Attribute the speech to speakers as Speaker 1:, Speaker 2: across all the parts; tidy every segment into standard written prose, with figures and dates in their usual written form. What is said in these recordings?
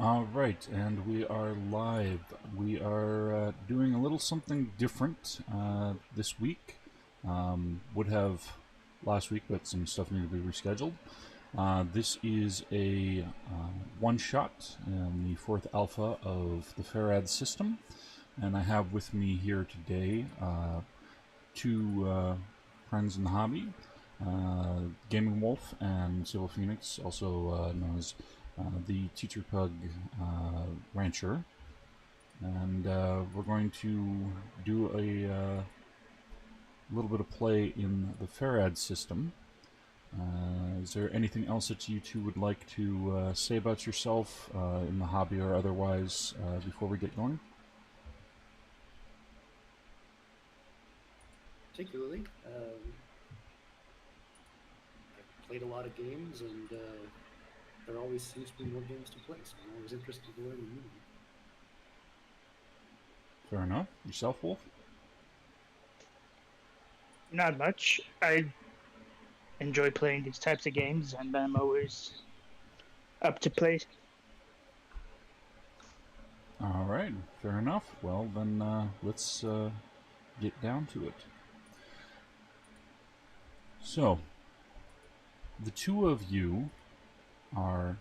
Speaker 1: All right, and we are live. We are doing a little something different this week. Would have last week, but some stuff needed to be rescheduled. This is a one-shot in the fourth alpha of the FARAD system, and I have with me here today two friends in the hobby, Gaming Wolf and Civil Phoenix, also known as the Titterpig Rancher, and we're going to do a little bit of play in the FARAD system. Is there anything else that you two would like to say about yourself in the hobby or otherwise before we get going?
Speaker 2: Particularly, I've played a lot of games, and there always seems to be more games to play, so I'm always interested in learning new.
Speaker 1: Fair enough. Yourself, Wolf?
Speaker 3: Not much. I enjoy playing these types of games, and I'm always up to play.
Speaker 1: All right, fair enough. Well, then let's get down to it. So, the two of you are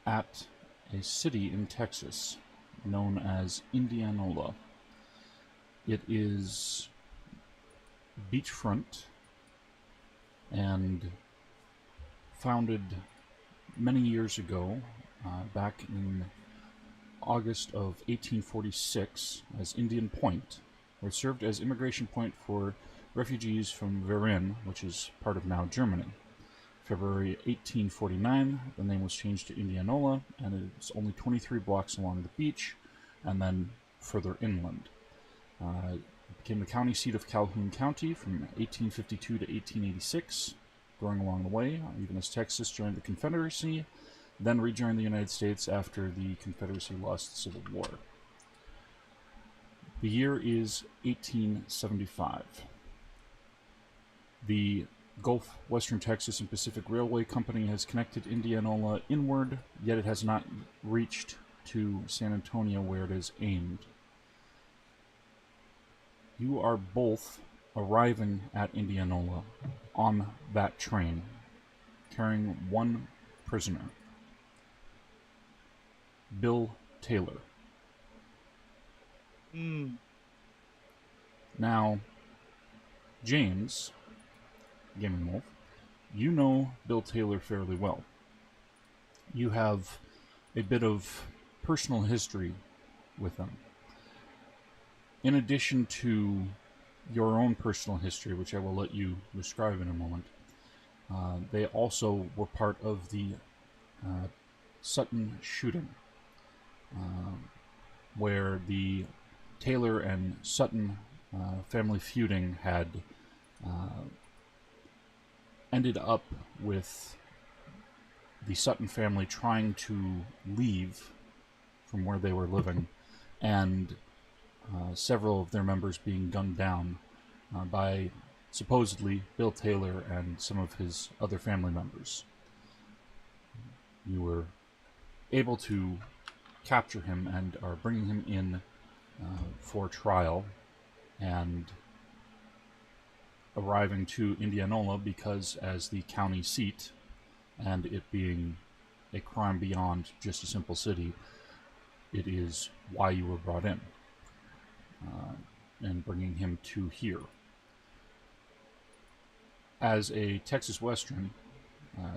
Speaker 1: at a city in Texas known as Indianola. It is beachfront and founded many years ago, back in August of 1846 as Indian Point, where it served as immigration point for refugees from Verin, which is part of now Germany. February 1849, the name was changed to Indianola, and it's only 23 blocks along the beach, and then further inland. It became the county seat of Calhoun County from 1852 to 1886, growing along the way, even as Texas joined the Confederacy, then rejoined the United States after the Confederacy lost the Civil War. The year is 1875. The Gulf, Western Texas, and Pacific Railway Company has connected Indianola inward, yet it has not reached to San Antonio where it is aimed. You are both arriving at Indianola on that train, carrying one prisoner, Bill Taylor. Now, James, Gaming Wolf, you know Bill Taylor fairly well. You have a bit of personal history with him. In addition to your own personal history, which I will let you describe in a moment, they also were part of the Sutton shooting, where the Taylor and Sutton family feuding had ended up with the Sutton family trying to leave from where they were living, and several of their members being gunned down by supposedly Bill Taylor and some of his other family members. You were able to capture him and are bringing him in for trial and arriving to Indianola because, as the county seat and it being a crime beyond just a simple city, it is why you were brought in, and bringing him to here. As a Texas Western,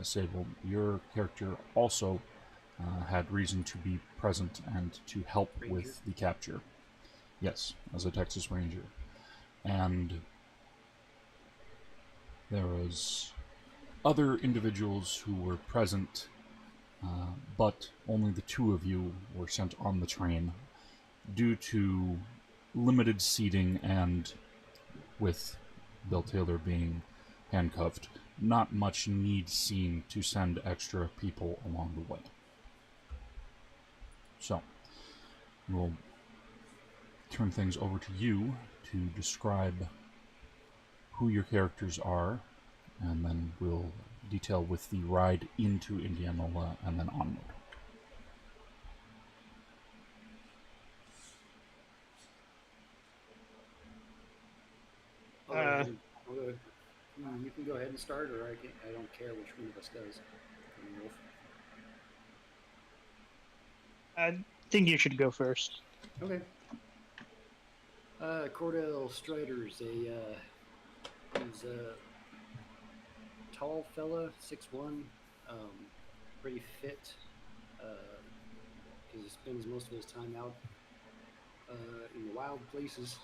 Speaker 1: Sable, your character also had reason to be present and to help
Speaker 2: Ranger?
Speaker 1: with the capture. Yes, as a Texas Ranger. And there was other individuals who were present, but only the two of you were sent on the train due to limited seating and, with Bill Taylor being handcuffed, not much need seen to send extra people along the way. So, we'll turn things over to you to describe who your characters are, and then we'll detail with the ride into Indianola and then onward.
Speaker 2: and start, or I don't care which one of us does. Wolf.
Speaker 3: I think you should go first.
Speaker 2: Okay. Cordell Strider's he's a tall fella, 6'1", pretty fit. Because he spends most of his time out in the wild places.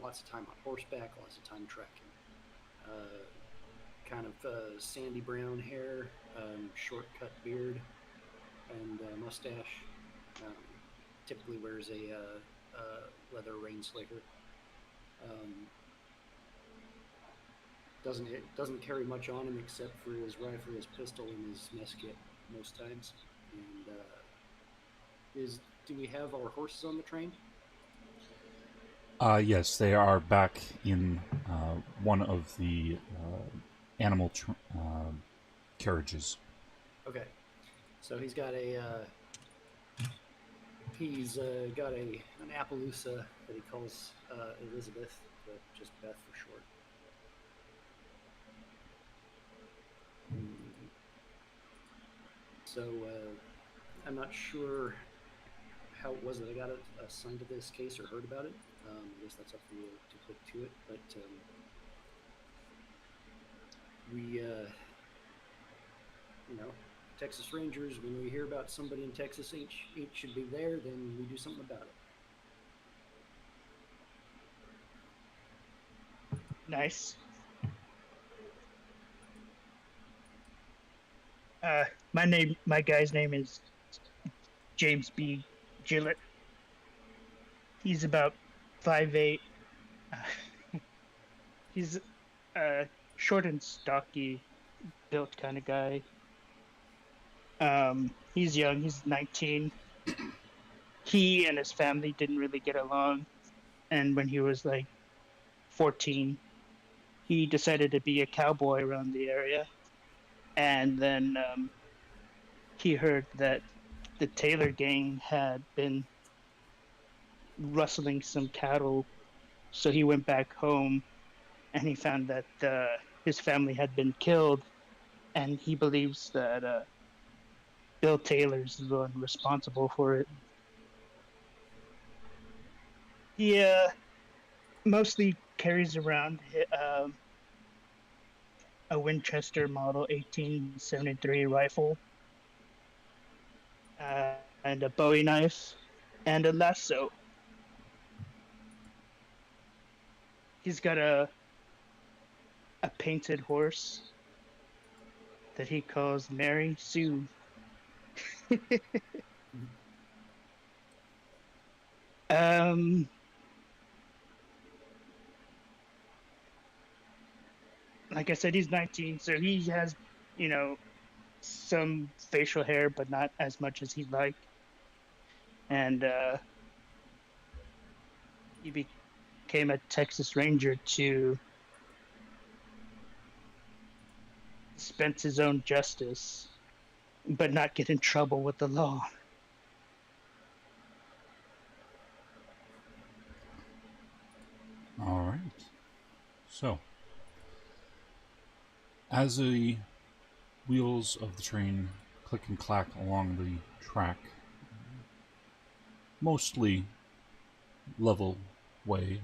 Speaker 2: Lots of time on horseback, lots of time trekking. Kind of sandy brown hair, short cut beard, and mustache. Typically wears a leather rain slicker. Doesn't carry much on him except for his rifle, his pistol, and his mess kit most times. And do we have our horses on the train?
Speaker 1: Yes, they are back in one of the animal carriages.
Speaker 2: Okay, so he's got an Appaloosa that he calls Elizabeth, but just Beth for short. So I'm not sure how it was that I got assigned to this case or heard about it. I guess that's up for you to click to it. But we, Texas Rangers, when we hear about somebody in Texas ain't should be there, then we do something about it.
Speaker 3: Nice. My guy's name is James B. Gillett. He's about 5'8". He's a short and stocky built kind of guy. He's young. He's 19. He and his family didn't really get along, and when he was like 14, he decided to be a cowboy around the area. And then he heard that the Taylor gang had been rustling some cattle, so he went back home and he found that his family had been killed, and he believes that Bill Taylor's the one responsible for it. He mostly carries around a Winchester Model 1873 rifle, and a Bowie knife, and a lasso. He's got a painted horse that he calls Mary Sue. Like I said, he's 19, so he has, some facial hair, but not as much as he'd like. And he became a Texas Ranger to dispense his own justice, but not get in trouble with the law.
Speaker 1: All right. So, as the wheels of the train click and clack along the track, mostly level way,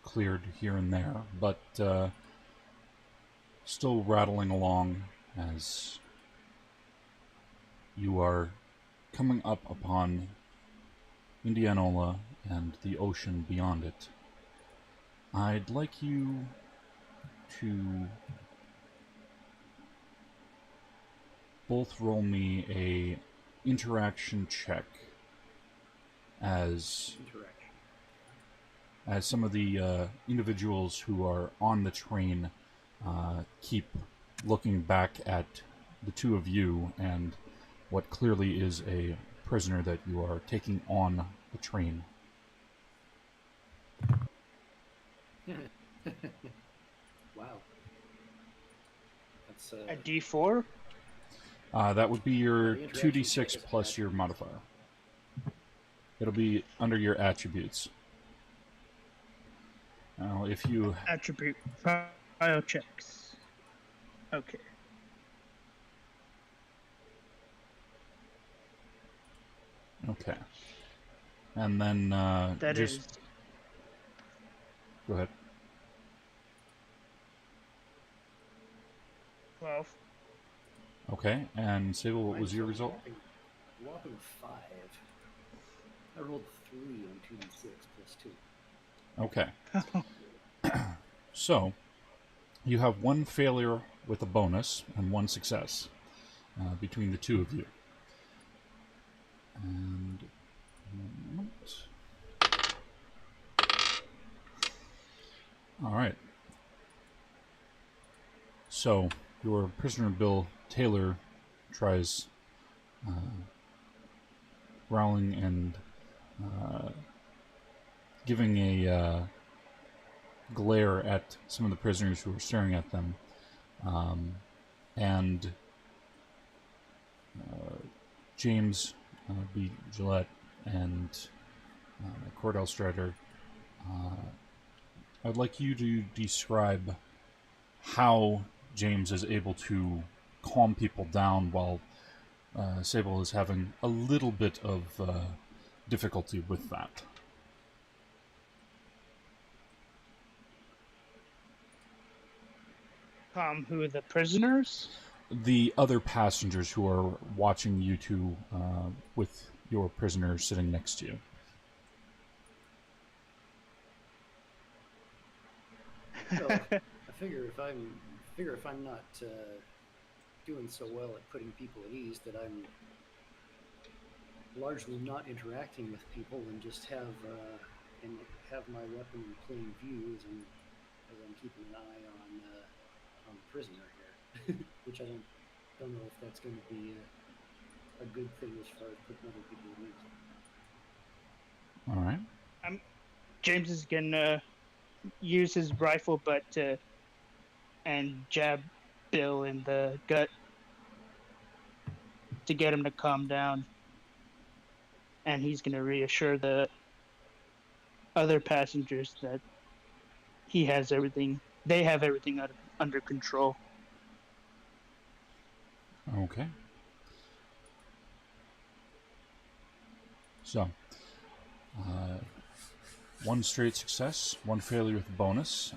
Speaker 1: cleared here and there, but still rattling along as you are coming up upon Indianola and the ocean beyond it. I'd like you to both roll me a interaction check as some of the individuals who are on the train keep looking back at the two of you and what clearly is a prisoner that you are taking on the train.
Speaker 2: Wow. That's
Speaker 3: a D4?
Speaker 1: That would be your 2d6 plus your modifier. It'll be under your attributes. Now, if you...
Speaker 3: Attribute file checks. Okay.
Speaker 1: Okay. And then
Speaker 3: That
Speaker 1: just...
Speaker 3: is
Speaker 1: Go ahead.
Speaker 3: 12.
Speaker 1: Okay, and Sable, what was
Speaker 2: Mine's
Speaker 1: your
Speaker 2: a
Speaker 1: result?
Speaker 2: whopping 5. I rolled 3 on 2d6 plus 2.
Speaker 1: Okay. So, you have one failure with a bonus and one success between the two of you. And... one moment. All right. So, your prisoner, Bill Taylor, tries growling and giving a glare at some of the prisoners who are staring at them. And James B. Gillett and Cordell Strider, I'd like you to describe how James is able to calm people down while Sable is having a little bit of difficulty with that.
Speaker 3: Who are the prisoners?
Speaker 1: The other passengers who are watching you two with your prisoner sitting next to you.
Speaker 2: So I figure if I'm not doing so well at putting people at ease, that I'm largely not interacting with people and just have my weapon in plain view as I'm keeping an eye on the prisoner here, which I don't know if that's going to be a good thing as far as putting other people at ease.
Speaker 1: All right.
Speaker 3: James is gonna use his rifle butt and jab Bill in the gut to get him to calm down. And he's gonna reassure the other passengers that they have everything under control.
Speaker 1: Okay. So, one straight success, one failure with a bonus,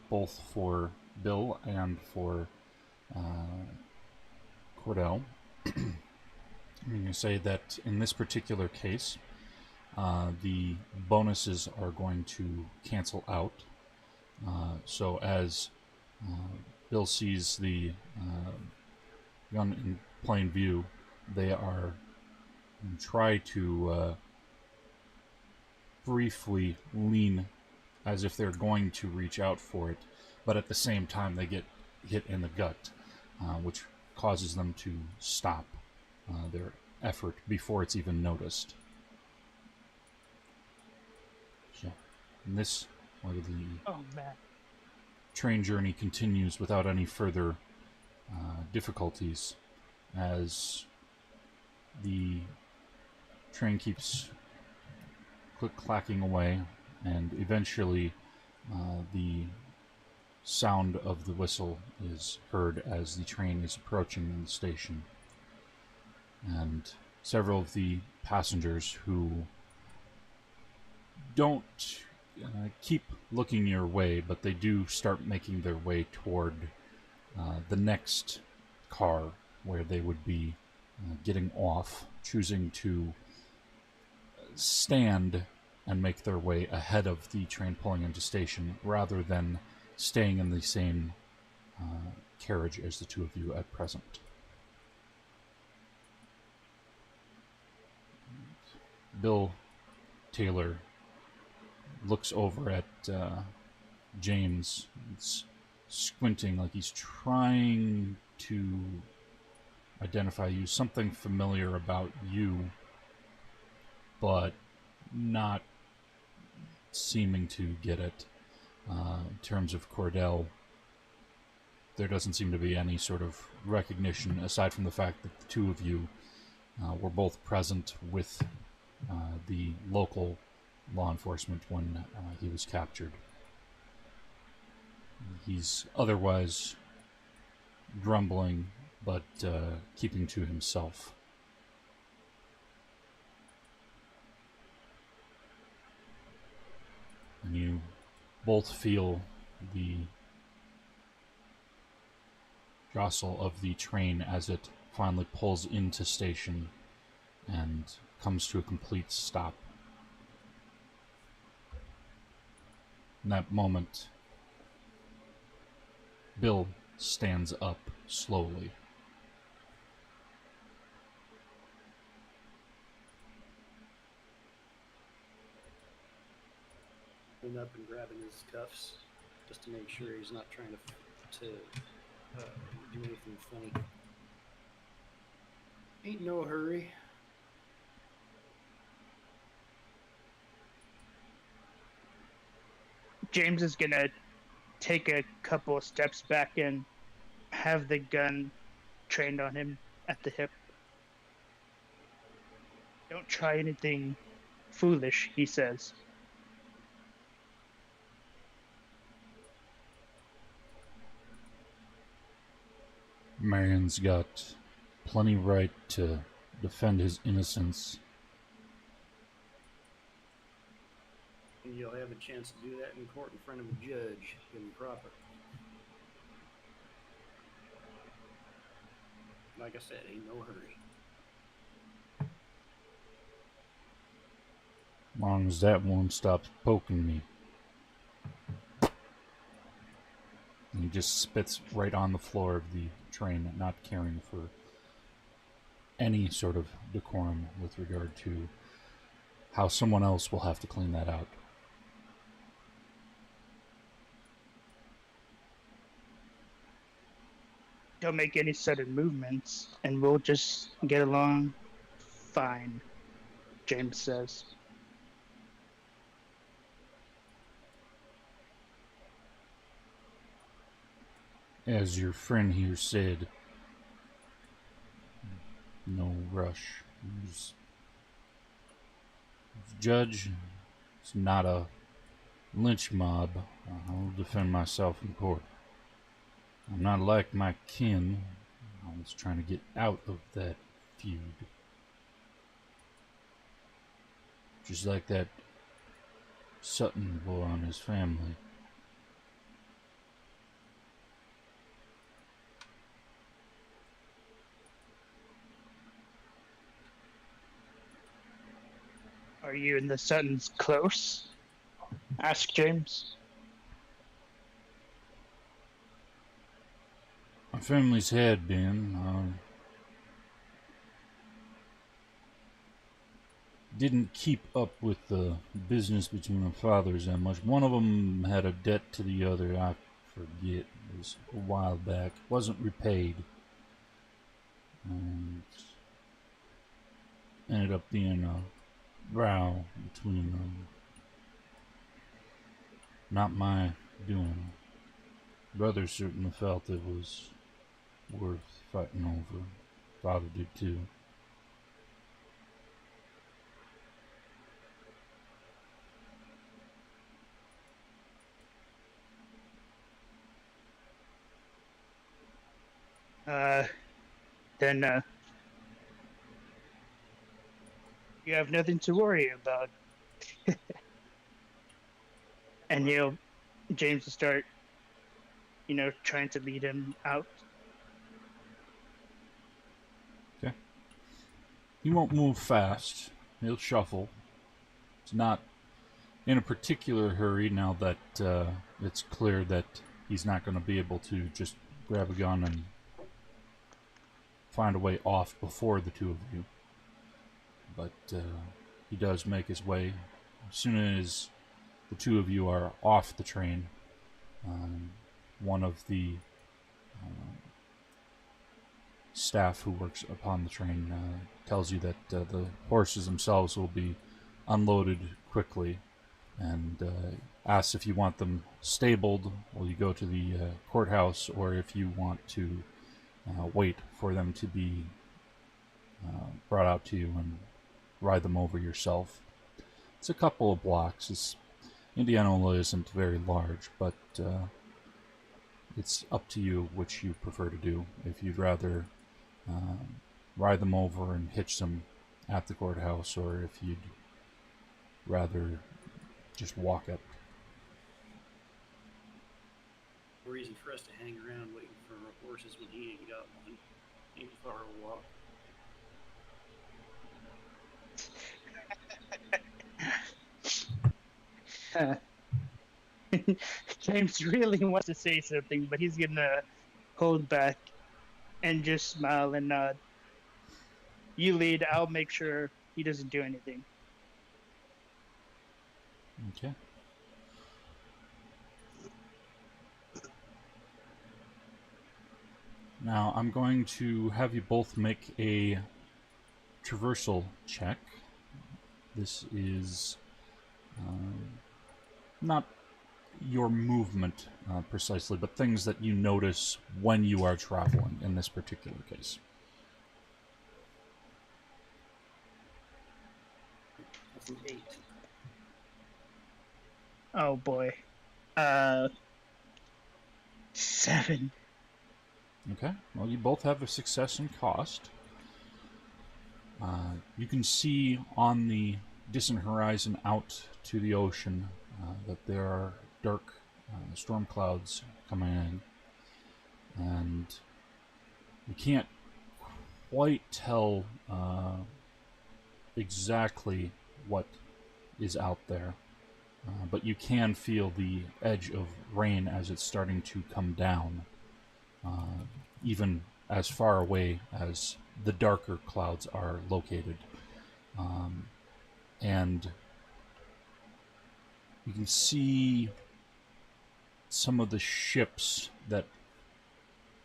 Speaker 1: both for Bill and for Cordell. I'm going to say that in this particular case, the bonuses are going to cancel out. So as Bill sees the gun in plain view, they are try to briefly lean as if they're going to reach out for it, but at the same time they get hit in the gut, which causes them to stop their effort before it's even noticed. So, in this way, the train journey continues without any further difficulties as the train keeps click-clacking away, and eventually the sound of the whistle is heard as the train is approaching the station. And several of the passengers who don't keep looking your way, but they do start making their way toward the next car where they would be getting off, choosing to stand and make their way ahead of the train pulling into station rather than staying in the same carriage as the two of you at present. Bill Taylor looks over at James. It's squinting like he's trying to identify you, something familiar about you, but not seeming to get it. In terms of Cordell, there doesn't seem to be any sort of recognition aside from the fact that the two of you were both present with the local law enforcement when he was captured. He's otherwise grumbling, but keeping to himself. And you both feel the jostle of the train as it finally pulls into station and comes to a complete stop. In that moment, Bill stands up slowly.
Speaker 2: Pulling up and grabbing his cuffs just to make sure he's not trying to do anything funny. Ain't no hurry.
Speaker 3: James is gonna take a couple of steps back and have the gun trained on him at the hip. Don't try anything foolish, he says.
Speaker 1: Marion's got plenty right to defend his innocence.
Speaker 2: And you'll have a chance to do that in court in front of a judge, given proper. Like I said, ain't no hurry.
Speaker 1: As long as that one stops poking me. And he just spits right on the floor of the train, not caring for any sort of decorum with regard to how someone else will have to clean that out.
Speaker 3: Don't make any sudden movements, and we'll just get along fine, James says.
Speaker 1: As your friend here said, no rush. Judge, it's not a lynch mob. I'll defend myself in court. I'm not like my kin. I was trying to get out of that feud. Just like that Sutton boy and his family.
Speaker 3: Are you and the Suttons close? Asked James.
Speaker 1: My family's had been. Didn't keep up with the business between the fathers that much. One of them had a debt to the other. I forget. It was a while back. Wasn't repaid. And ended up being a row between them. Not my doing. Brother certainly felt it was worth fighting over. Father did too.
Speaker 3: Then you have nothing to worry about. And James will start, trying to lead him out.
Speaker 1: Okay. He won't move fast. He'll shuffle. It's not in a particular hurry now that it's clear that he's not going to be able to just grab a gun and find a way off before the two of you. But he does make his way. As soon as the two of you are off the train, one of the staff who works upon the train tells you that the horses themselves will be unloaded quickly, and asks if you want them stabled while you go to the courthouse, or if you want to wait for them to be brought out to you and ride them over yourself. It's a couple of blocks. Indianola isn't very large, but It's up to you which you prefer to do. If you'd rather ride them over and hitch them at the courthouse, or if you'd rather just walk it.
Speaker 2: No reason for us to hang around waiting for horses when he ain't got one. Ain't far a walk.
Speaker 3: James really wants to say something, but he's gonna hold back and just smile and nod. You lead, I'll make sure he doesn't do anything.
Speaker 1: Okay. Now I'm going to have you both make a traversal check. This is not your movement precisely, but things that you notice when you are traveling in this particular case.
Speaker 2: That's an 8.
Speaker 3: Oh boy. 7.
Speaker 1: Okay, well, you both have a success in cost. You can see on the distant horizon out to the ocean that there are dark storm clouds coming in, and you can't quite tell exactly what is out there, but you can feel the edge of rain as it's starting to come down, even as far away as the darker clouds are located. And you can see some of the ships that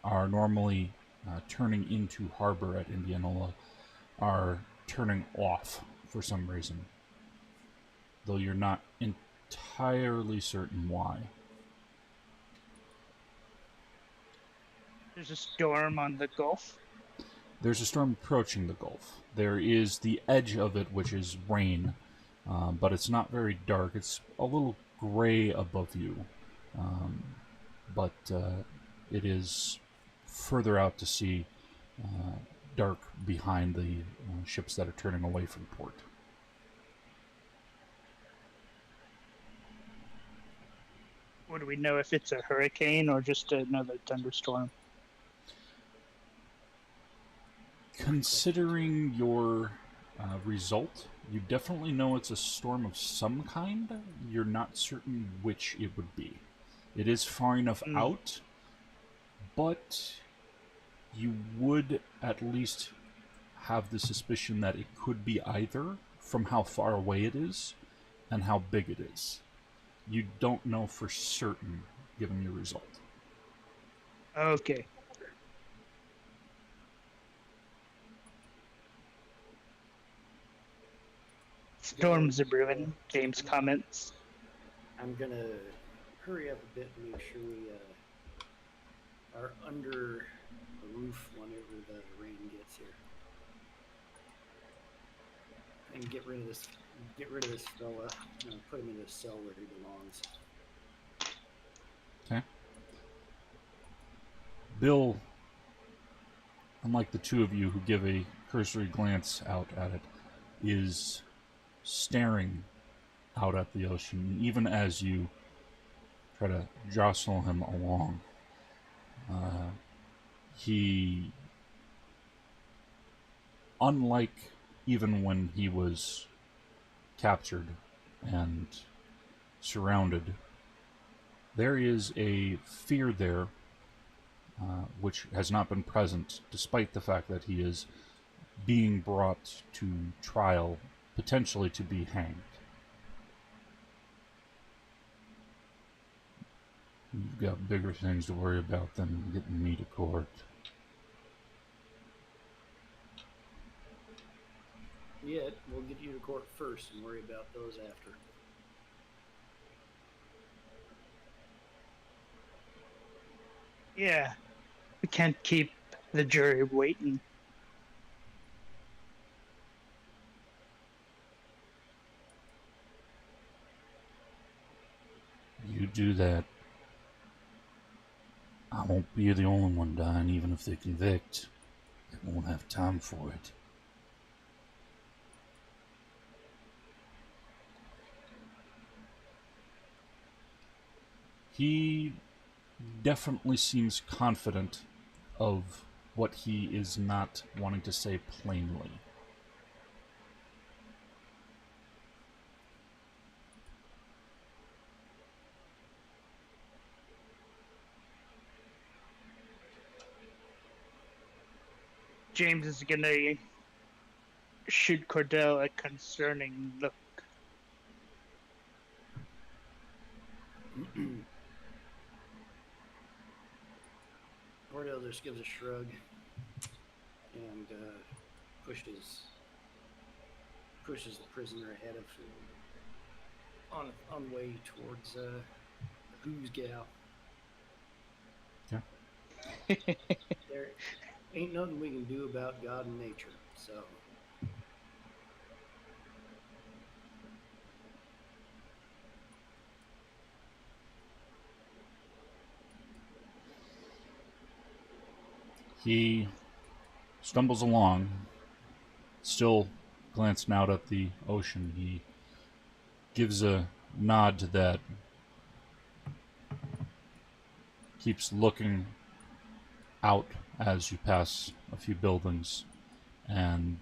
Speaker 1: are normally turning into harbor at Indianola are turning off for some reason, though you're not entirely certain why.
Speaker 3: There's a storm on the Gulf.
Speaker 1: There's a storm approaching the Gulf. There is the edge of it, which is rain, but it's not very dark. It's a little gray above you, but it is further out to sea, dark behind the ships that are turning away from port.
Speaker 3: Would we know if it's a hurricane or just another thunderstorm?
Speaker 1: Considering your result, you definitely know it's a storm of some kind. You're not certain which it would be. It is far enough out, but you would at least have the suspicion that it could be either from how far away it is and how big it is. You don't know for certain, given your result.
Speaker 3: Okay. Storms are brewing, James comments.
Speaker 2: I'm gonna hurry up a bit and make sure we are under the roof whenever the rain gets here, and get rid of this fella. Put him in a cell where he belongs.
Speaker 1: Okay. Bill, unlike the two of you who give a cursory glance out at it, is staring out at the ocean, even as you try to jostle him along. He, unlike even when he was captured and surrounded, there is a fear there which has not been present, despite the fact that he is being brought to trial, potentially to be hanged. You've got bigger things to worry about than getting me to court.
Speaker 2: Yet, we'll get you to court first and worry about those after.
Speaker 3: Yeah. We can't keep the jury waiting.
Speaker 1: You do that. I won't be the only one dying, even if they convict. They won't have time for it. He definitely seems confident of what he is not wanting to say plainly.
Speaker 3: James is gonna shoot Cordell a concerning look.
Speaker 2: Cordell just gives a shrug and pushes the prisoner ahead of on way towards the Who's gal.
Speaker 1: Yeah.
Speaker 2: There ain't nothing we can do about God and nature, so.
Speaker 1: He stumbles along, still glancing out at the ocean. He gives a nod to that, keeps looking out as you pass a few buildings, and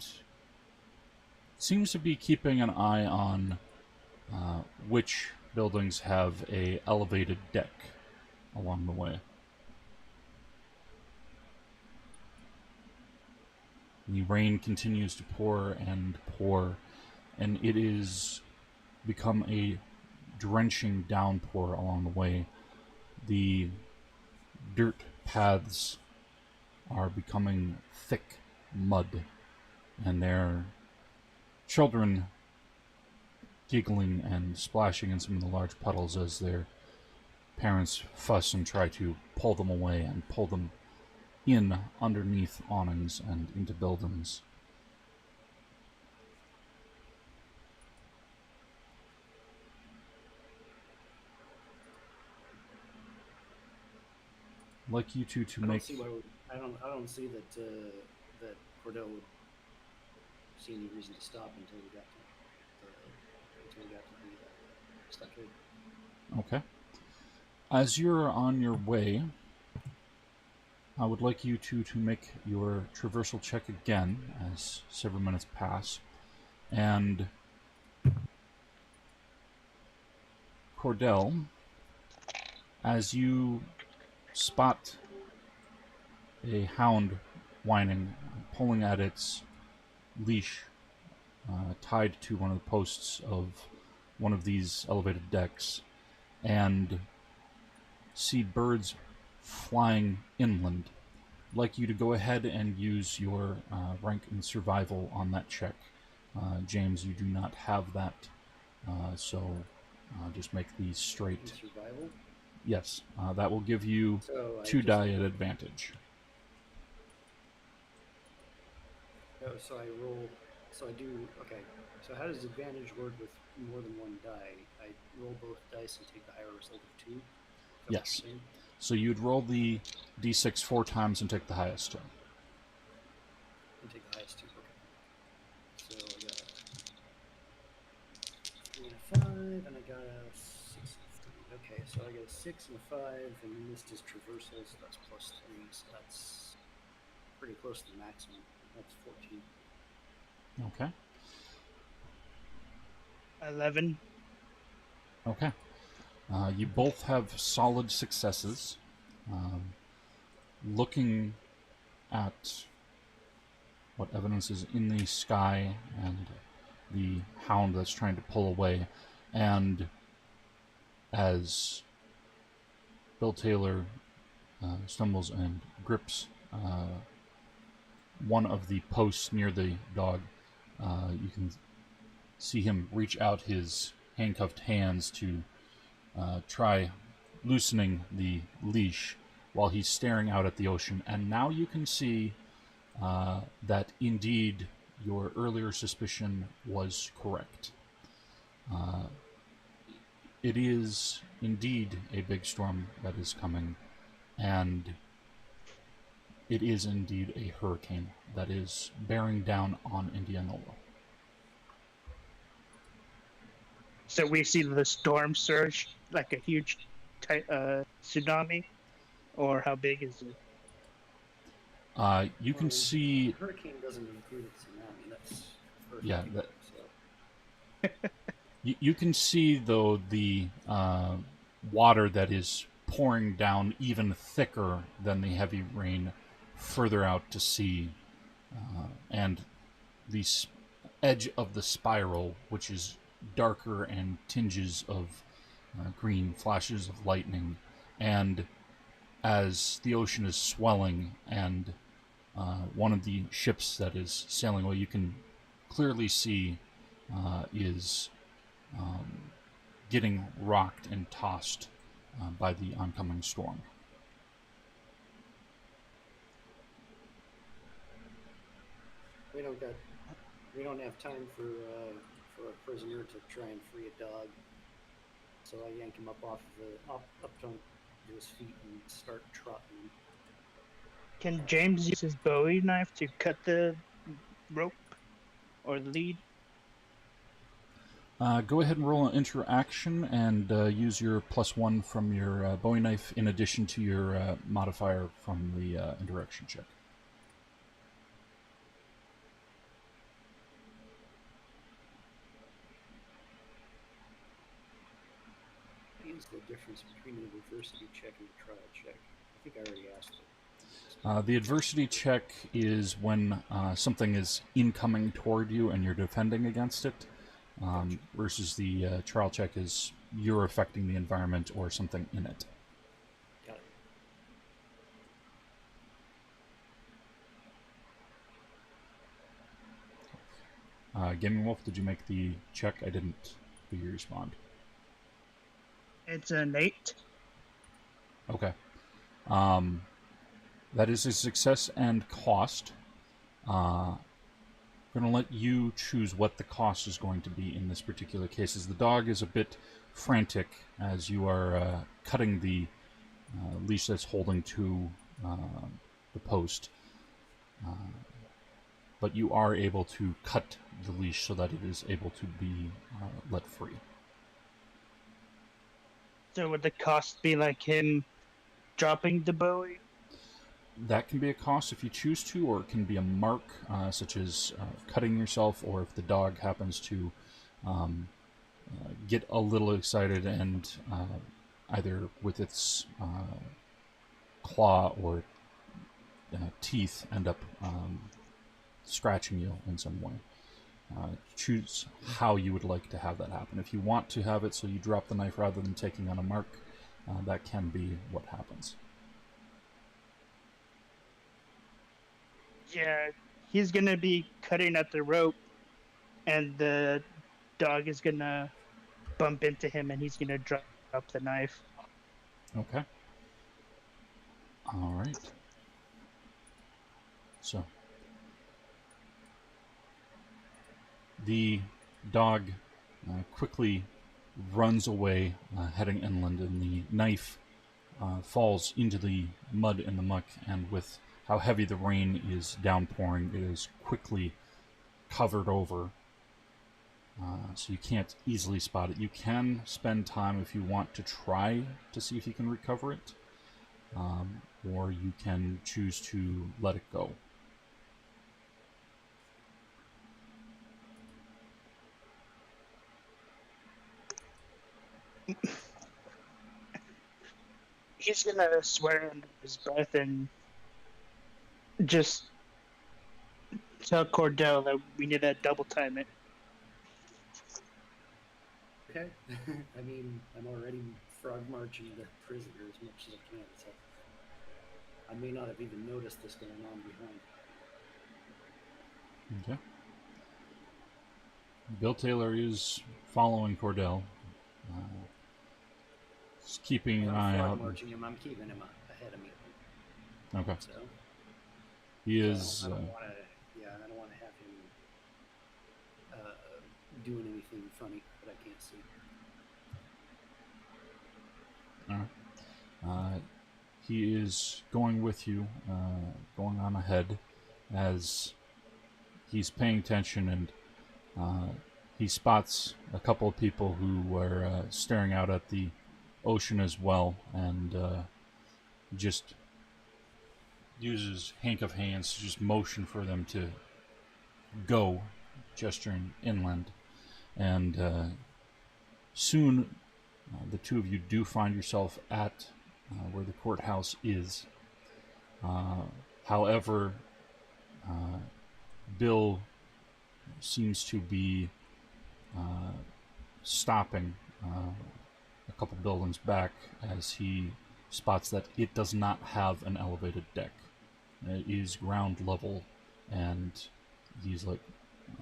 Speaker 1: seems to be keeping an eye on which buildings have a elevated deck along the way. The rain continues to pour, and it is become a drenching downpour along the way. The dirt paths are becoming thick mud, and there are children giggling and splashing in some of the large puddles as their parents fuss and try to pull them away and pull them in underneath awnings and into buildings. I'd like you two to make.
Speaker 2: I don't see that that Cordell would see any reason to stop until we got the stockade.
Speaker 1: Okay. As you're on your way, I would like you two to make your traversal check again as several minutes pass. And Cordell, as you spot a hound whining, pulling at its leash, tied to one of the posts of one of these elevated decks, and see birds flying inland. I'd like you to go ahead and use your rank in survival on that check. James, you do not have that, so just make these straight.
Speaker 2: In survival?
Speaker 1: Yes, that will give you 2 die at advantage.
Speaker 2: Oh, so I roll. So I do. Okay. So how does advantage work with more than one die? I roll both dice and take the higher result of 2.
Speaker 1: Yes. So you'd roll the d6 4 times and take the highest 2.
Speaker 2: And take the highest 2. Okay. So I got a 3 and a 5, and I got a 6 and a 3. Okay, so I got a 6 and a 5, and this is traversal, so that's plus 3, so that's pretty close to the maximum. That's 14.
Speaker 1: Okay.
Speaker 3: 11.
Speaker 1: Okay. You both have solid successes. Looking at what evidence is in the sky and the hound that's trying to pull away, and as Bill Taylor stumbles and grips one of the posts near the dog, you can see him reach out his handcuffed hands to try loosening the leash while he's staring out at the ocean. And now you can see that indeed your earlier suspicion was correct. It is indeed a big storm that is coming, and it is indeed a hurricane that is bearing down on Indianola.
Speaker 3: So we see the storm surge like a huge tsunami, or how big is it?
Speaker 1: You can
Speaker 2: Well,
Speaker 1: see,
Speaker 2: hurricane doesn't include a tsunami. That's
Speaker 1: yeah,
Speaker 2: earthquake.
Speaker 1: that,
Speaker 2: So
Speaker 1: you can see though the water that is pouring down even thicker than the heavy rain further out to sea, and the edge of the spiral, which is darker and tinges of green, flashes of lightning, and as the ocean is swelling and one of the ships that is sailing away, you can clearly see is getting rocked and tossed by the oncoming storm.
Speaker 2: we don't have time for a prisoner to try and free a dog. So I yank him up off the up to his feet and start trotting him.
Speaker 3: Can James use his Bowie knife to cut the rope or the lead?
Speaker 1: Go ahead and roll an interaction and use your +1 from your Bowie knife in addition to your modifier from the interaction check.
Speaker 2: What's the difference between an adversity check and a trial check? I think I already asked it.
Speaker 1: The adversity check is when something is incoming toward you and you're defending against it,
Speaker 2: Gotcha.
Speaker 1: versus the trial check is you're affecting the environment or something in it.
Speaker 2: Got it.
Speaker 1: Gaming Wolf, did you make the check? I didn't hear you respond.
Speaker 3: It's an 8.
Speaker 1: Okay. That is a success and cost. I'm going to let you choose what the cost is going to be in this particular case, as the dog is a bit frantic as you are cutting the leash that's holding to the post. But you are able to cut the leash so that it is able to be let free.
Speaker 3: So would the cost be like him dropping the Bowie?
Speaker 1: That can be a cost if you choose to, or it can be a mark, such as cutting yourself, or if the dog happens to get a little excited and either with its claw or teeth end up scratching you in some way. Choose how you would like to have that happen. If you want to have it so you drop the knife rather than taking on a mark, that can be what happens.
Speaker 3: Yeah, he's gonna be cutting at the rope, and the dog is gonna bump into him, and he's gonna drop the knife.
Speaker 1: Okay. All right. So the dog quickly runs away, heading inland, and the knife falls into the mud and the muck, and with how heavy the rain is downpouring, it is quickly covered over, so you can't easily spot it. You can spend time if you want to try to see if you can recover it, or you can choose to let it go.
Speaker 3: He's gonna swear under his breath and just tell Cordell that we need to double time it.
Speaker 2: Okay. I mean, I'm already frog marching the prisoner as much as I can, so I may not have even noticed this going on behind.
Speaker 1: Okay. Bill Taylor is following Cordell. Just keeping an
Speaker 2: I'm
Speaker 1: eye
Speaker 2: frog
Speaker 1: out.
Speaker 2: marching him. I'm keeping him ahead of me.
Speaker 1: Okay.
Speaker 2: So
Speaker 1: He is.
Speaker 2: I don't want to. Yeah, I don't want to have him doing anything funny that I can't see.
Speaker 1: he is going with you, going on ahead, as he's paying attention, and he spots a couple of people who are staring out at the ocean as well, and just uses hank of hands to just motion for them to go, gesturing inland. And soon, the two of you do find yourself at where the courthouse is. However, Bill seems to be stopping a couple buildings back as he spots that it does not have an elevated deck. It is ground level, and he's like,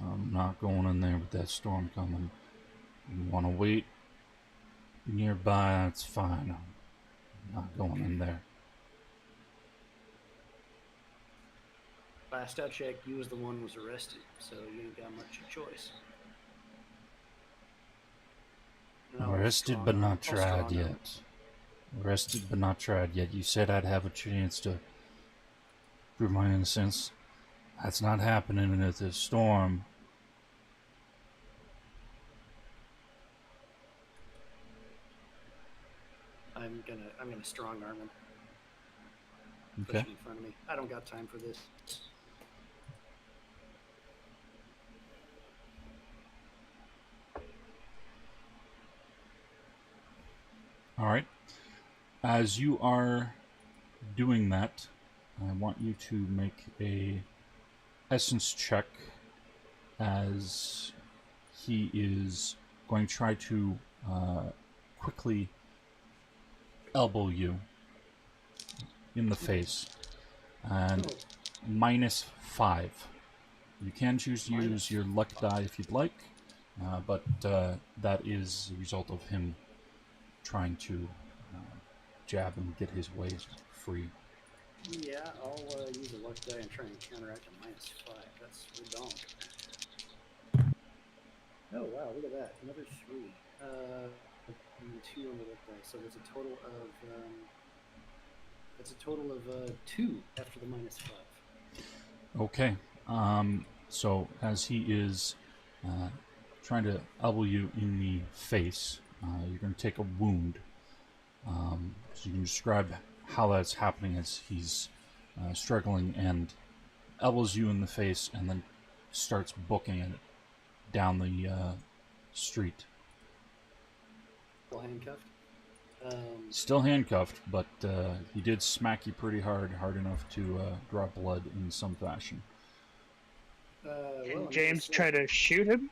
Speaker 1: I'm not going in there with that storm coming. You want to wait nearby, that's fine. I'm not going in there.
Speaker 2: Last I checked, you was the one who was arrested, so you ain't got much of a choice. No,
Speaker 1: Arrested
Speaker 2: strong
Speaker 1: but
Speaker 2: arm.
Speaker 1: not
Speaker 2: I'll
Speaker 1: tried
Speaker 2: strong arm.
Speaker 1: yet. Arrested but not tried yet. You said I'd have a chance to prove my innocence. That's not happening at this storm.
Speaker 2: I'm gonna strong arm him.
Speaker 1: Okay.
Speaker 2: Push him in front of me. I don't got time for this.
Speaker 1: All right. As you are doing that, I want you to make a essence check, as he is going to try to quickly elbow you in the face. And -5. You can choose to use your luck die if you'd like, but that is the result of him trying to jab and get his way free.
Speaker 2: Yeah, I'll use a luck die and try and counteract a -5. That's redonk. Oh wow, look at that, another 3. And 2 on the luck die, so there's a total of that's a total of 2 after the -5.
Speaker 1: Okay. So as he is trying to elbow you in the face, you're going to take a wound. So you can describe how that's happening as he's struggling and elbows you in the face and then starts booking it down the street.
Speaker 2: Still handcuffed.
Speaker 1: Still handcuffed, but he did smack you pretty hard enough to draw blood in some fashion.
Speaker 3: Can James try to shoot him?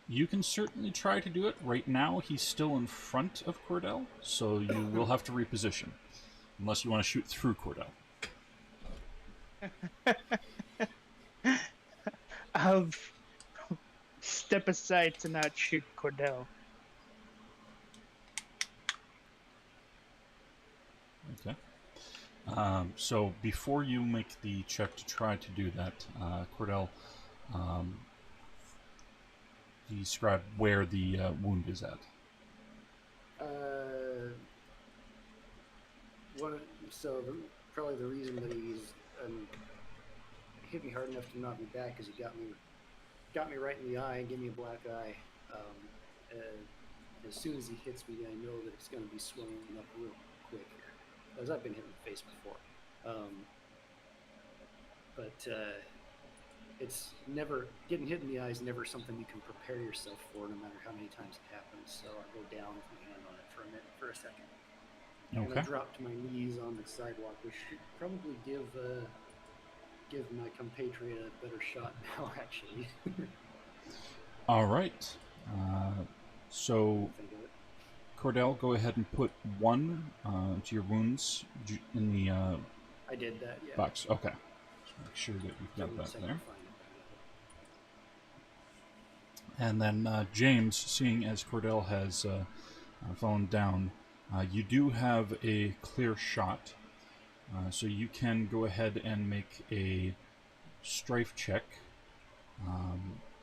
Speaker 1: You can certainly try to do it. Right now, he's still in front of Cordell, so you will have to reposition. Unless you want to shoot through Cordell.
Speaker 3: I'll step aside to not shoot Cordell.
Speaker 1: Okay. So before you make the check to try to do that, Cordell, describe where the wound is at.
Speaker 2: Probably the reason that he's hit me hard enough to knock me back is he got me right in the eye and gave me a black eye. As soon as he hits me, I know that it's going to be swelling up real quick here, as I've been hit in the face before. It's never, getting hit in the eye is never something you can prepare yourself for, no matter how many times it happens. So I go down with my hand on it for a second.
Speaker 1: Okay.
Speaker 2: And I drop to my knees on the sidewalk, which should probably give my compatriot a better shot now, actually.
Speaker 1: All right. So, Cordell, go ahead and put 1 to your wounds in the
Speaker 2: I did that, yeah.
Speaker 1: box. Okay. Just make sure that you've got that there. And then James, seeing as Cordell has fallen down, you do have a clear shot. So you can go ahead and make a strife check.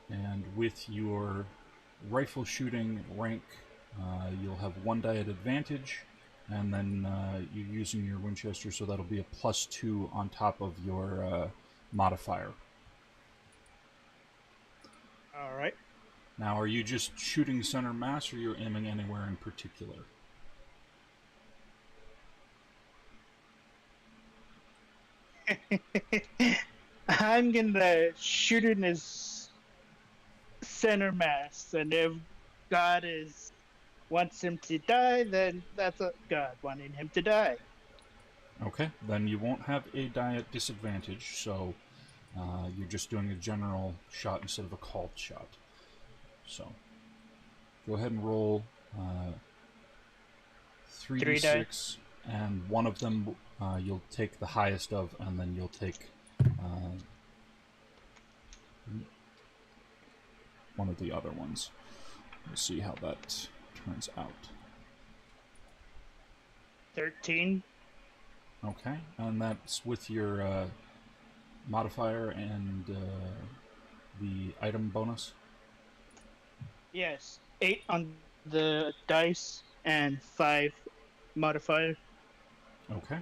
Speaker 1: And with your rifle shooting rank, you'll have 1 die at advantage. and then you're using your Winchester, so that'll be a +2 on top of your modifier.
Speaker 3: All right.
Speaker 1: Now, are you just shooting center mass, or are you aiming anywhere in particular?
Speaker 3: I'm gonna shoot in his center mass, and if God wants him to die, then that's a God wanting him to die.
Speaker 1: Okay, then you won't have a die at disadvantage, so you're just doing a general shot instead of a called shot. So, go ahead and roll
Speaker 3: 3 die.
Speaker 1: 3d6, and one of them you'll take the highest of, and then you'll take one of the other ones. We'll see how that turns out.
Speaker 3: 13.
Speaker 1: Okay, and that's with your modifier and the item bonus?
Speaker 3: Yes, 8 on the dice and 5 modifier.
Speaker 1: Okay.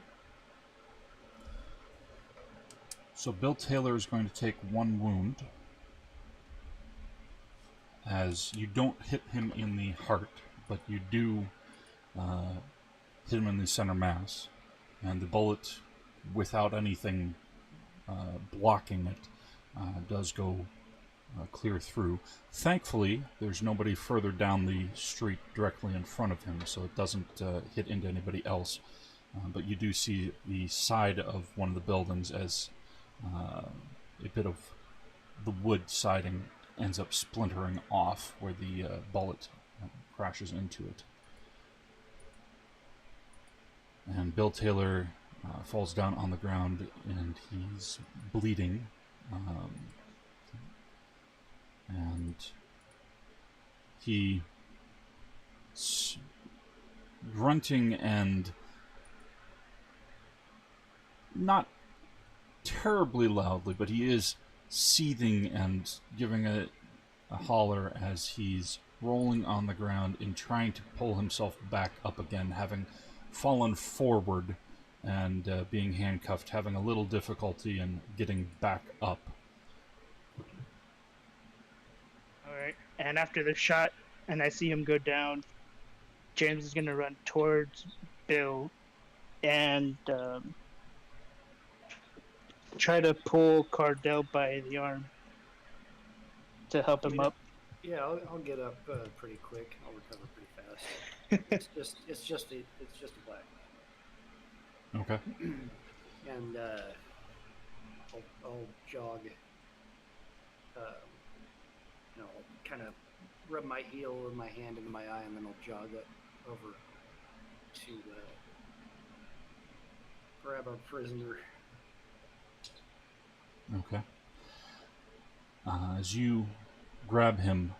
Speaker 1: So Bill Taylor is going to take 1 wound, as you don't hit him in the heart, but you do hit him in the center mass, and the bullet, without anything blocking it, does go clear through. Thankfully, there's nobody further down the street directly in front of him, so it doesn't hit into anybody else. But you do see the side of one of the buildings as a bit of the wood siding ends up splintering off where the bullet crashes into it. And Bill Taylor falls down on the ground, and he's bleeding. And he, grunting and not terribly loudly, but he is seething and giving a holler as he's rolling on the ground and trying to pull himself back up again, having fallen forward and being handcuffed, having a little difficulty in getting back up.
Speaker 3: Alright, and after the shot, and I see him go down, James is going to run towards Bill and try to pull Cordell by the arm to help him up.
Speaker 2: Yeah, I'll get up pretty quick. I'll recover pretty fast. it's just a black.
Speaker 1: Okay.
Speaker 2: And I'll jog. I'll kind of rub my heel with my hand into my eye, and then I'll jog up over to grab our prisoner.
Speaker 1: Okay. As you grab him,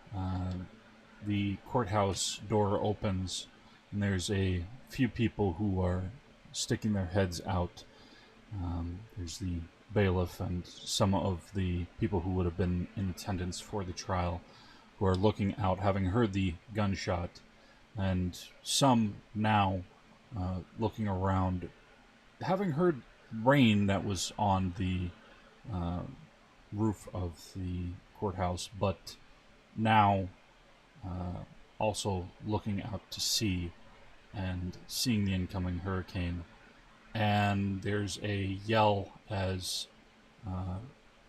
Speaker 1: the courthouse door opens, and there's a few people who are sticking their heads out. There's the bailiff and some of the people who would have been in attendance for the trial, who are looking out, having heard the gunshot, and some now looking around, having heard rain that was on the roof of the courthouse, but now also looking out to sea and seeing the incoming hurricane. And there's a yell as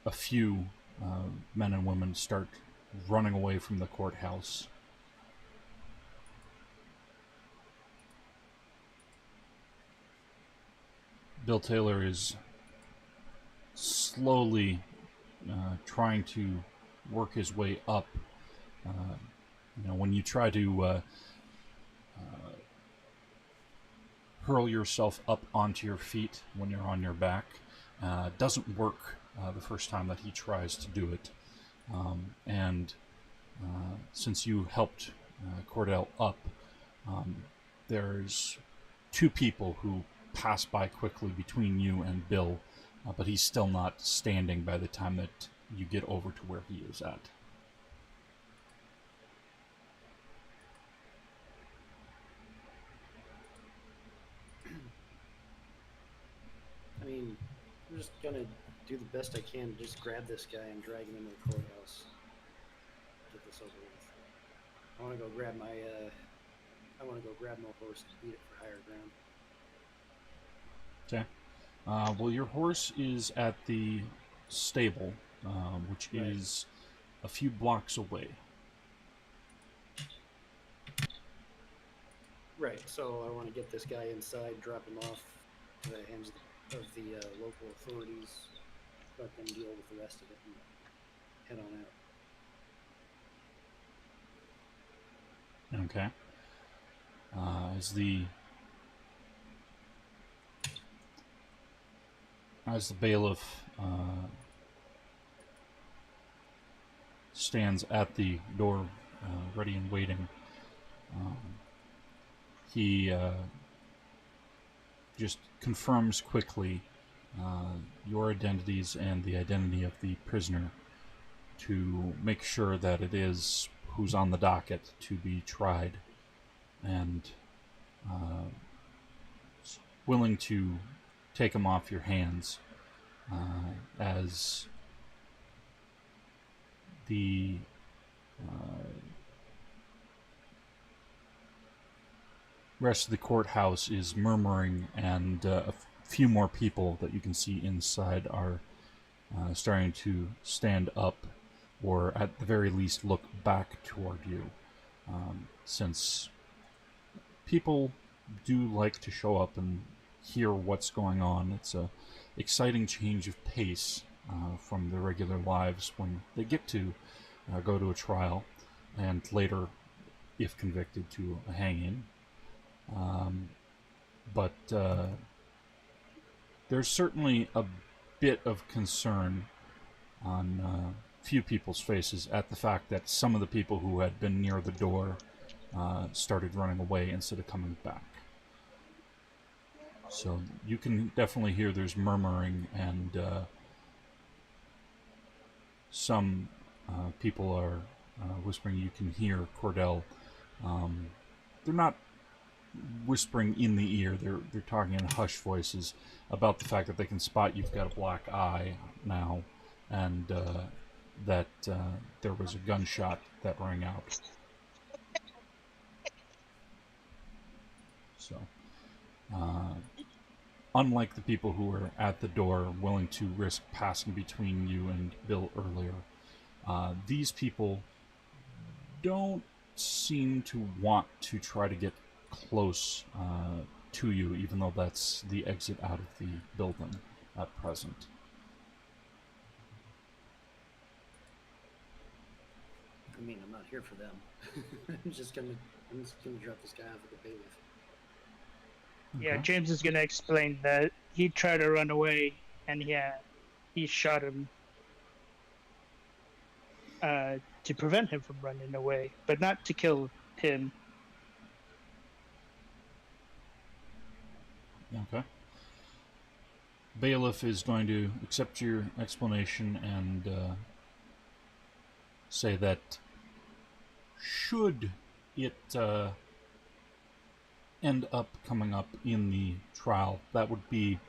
Speaker 1: a few men and women start running away from the courthouse. Bill Taylor is slowly trying to work his way up. When you try to hurl yourself up onto your feet when you're on your back, doesn't work the first time that he tries to do it. And since you helped Cordell up, there's 2 people who pass by quickly between you and Bill, but he's still not standing by the time that you get over to where he is at.
Speaker 2: just gonna do the best I can to just grab this guy and drag him into the courthouse. Get this over with. I want to go grab my horse and beat it for higher ground.
Speaker 1: Okay. Well, your horse is at the stable, which
Speaker 2: Right.
Speaker 1: is a few blocks away.
Speaker 2: Right. So I want to get this guy inside, drop him off to the hands of the local authorities, let them deal with the rest of it, and head on out.
Speaker 1: Okay. As the bailiff stands at the door, ready and waiting, he just confirms quickly your identities and the identity of the prisoner to make sure that it is who's on the docket to be tried, and willing to take him off your hands as the rest of the courthouse is murmuring, and a few more people that you can see inside are starting to stand up, or at the very least look back toward you, since people do like to show up and hear what's going on. It's a exciting change of pace from their regular lives when they get to go to a trial, and later, if convicted, to a hanging. But there's certainly a bit of concern on few people's faces at the fact that some of the people who had been near the door started running away instead of coming back. So you can definitely hear there's murmuring, and some people are whispering. You can hear Cordell. They're not whispering in the ear. They're talking in hushed voices about the fact that they can spot you've got a black eye now, and that there was a gunshot that rang out. So, unlike the people who were at the door willing to risk passing between you and Bill earlier, these people don't seem to want to try to get close to you, even though that's the exit out of the building at present.
Speaker 2: I mean, I'm not here for them. I'm just gonna drop this guy off at the bailiff.
Speaker 3: Yeah,
Speaker 1: Okay.
Speaker 3: James is gonna explain that he tried to run away, and he shot him to prevent him from running away, but not to kill him.
Speaker 1: Okay. Bailiff is going to accept your explanation and say that should it end up coming up in the trial, that would be,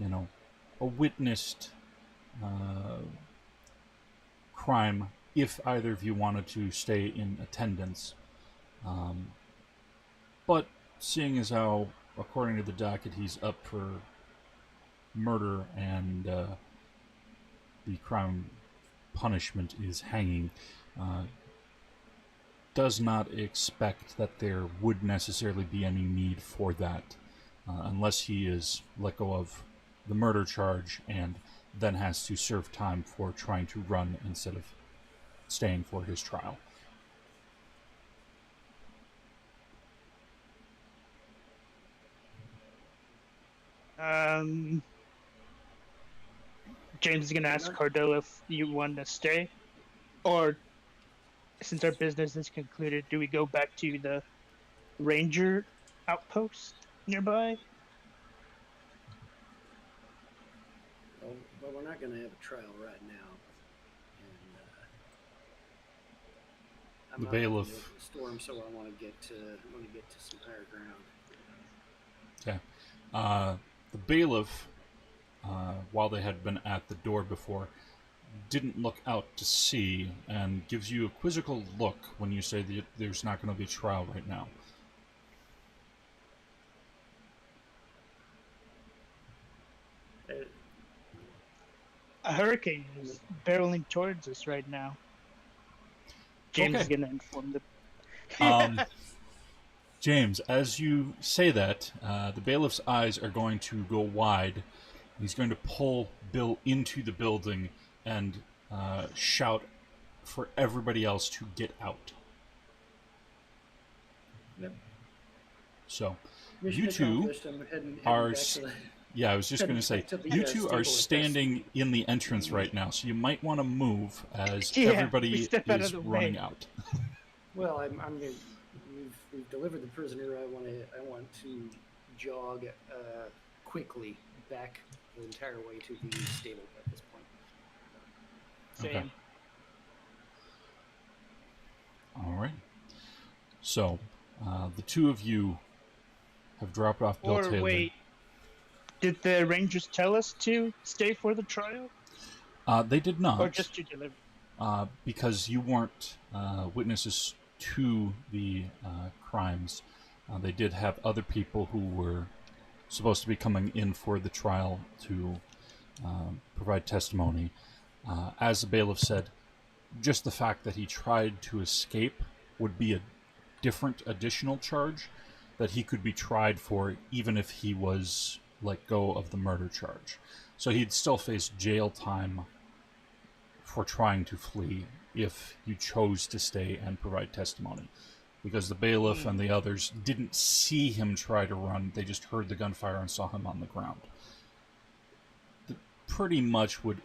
Speaker 1: a witnessed crime if either of you wanted to stay in attendance. But seeing as how, according to the docket, he's up for murder and the crime punishment is hanging, does not expect that there would necessarily be any need for that unless he is let go of the murder charge and then has to serve time for trying to run instead of staying for his trial.
Speaker 3: James is gonna ask Cordell if you want to stay, or since our business is concluded, do we go back to the ranger outpost nearby?
Speaker 2: Well, we're not going to have a trial right now, and I'm
Speaker 1: The
Speaker 2: not
Speaker 1: bailiff.
Speaker 2: in the storm, so I want to get to some higher ground.
Speaker 1: Okay. The bailiff while they had been at the door before, didn't look out to see and gives you a quizzical look when you say that there's not going to be trial right now.
Speaker 3: A hurricane is barreling towards us right now. James is
Speaker 1: Okay.
Speaker 3: going to inform the.
Speaker 1: James, as you say that, the bailiff's eyes are going to go wide. He's going to pull Bill into the building and shout for everybody else to get out.
Speaker 2: Yep.
Speaker 1: So,
Speaker 2: Mission
Speaker 1: you two
Speaker 2: accomplished. I'm heading
Speaker 1: are...
Speaker 2: back to the...
Speaker 1: Yeah, I was just going to say,
Speaker 2: back to the,
Speaker 1: you two are
Speaker 2: stable
Speaker 1: standing in the entrance right now, so you might want to move as
Speaker 3: Yeah, we
Speaker 1: everybody
Speaker 3: step out of
Speaker 1: is
Speaker 3: the
Speaker 1: running
Speaker 3: way.
Speaker 1: out.
Speaker 2: Well, I'm gonna. We've delivered the prisoner. I want to jog quickly back the entire way to the stable at this point.
Speaker 3: Same.
Speaker 1: Okay. All right. So, the two of you have dropped off Bill
Speaker 3: Or
Speaker 1: Taylor.
Speaker 3: wait, did the Rangers tell us to stay for the trial?
Speaker 1: They did not.
Speaker 3: Or just to deliver?
Speaker 1: Because you weren't witnesses to the crimes. They did have other people who were supposed to be coming in for the trial to provide testimony. As the bailiff said, just the fact that he tried to escape would be a different additional charge that he could be tried for, even if he was let go of the murder charge. So he'd still face jail time for trying to flee if you chose to stay and provide testimony. Because the bailiff and the others didn't see him try to run, they just heard the gunfire and saw him on the ground. They pretty much would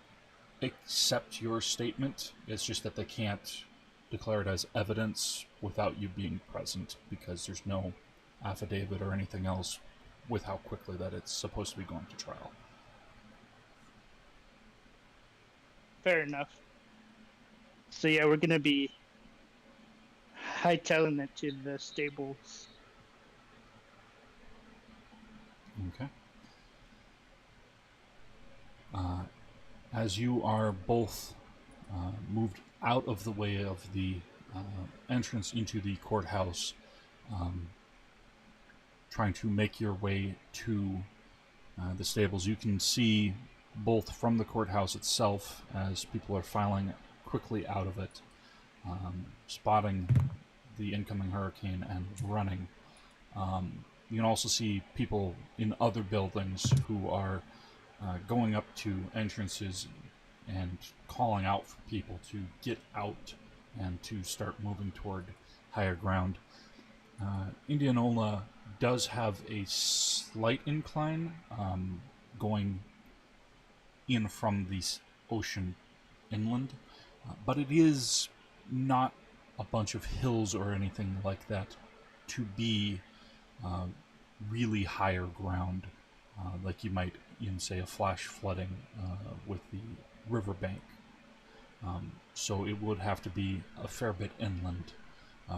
Speaker 1: accept your statement. It's just that they can't declare it as evidence without you being present, because there's no affidavit or anything else with how quickly that it's supposed to be going to trial.
Speaker 3: Fair enough. So yeah, we're gonna be hightailing it to the stables.
Speaker 1: Okay. As you are both moved out of the way of the entrance into the courthouse, trying to make your way to the stables, you can see both from the courthouse itself as people are filing quickly out of it, spotting the incoming hurricane and running. You can also see people in other buildings who are going up to entrances and calling out for people to get out and to start moving toward higher ground. Indianola does have a slight incline going in from the ocean inland, but it is not a bunch of hills or anything like that to be really higher ground, like you might in, say, a flash flooding with the riverbank. So it would have to be a fair bit inland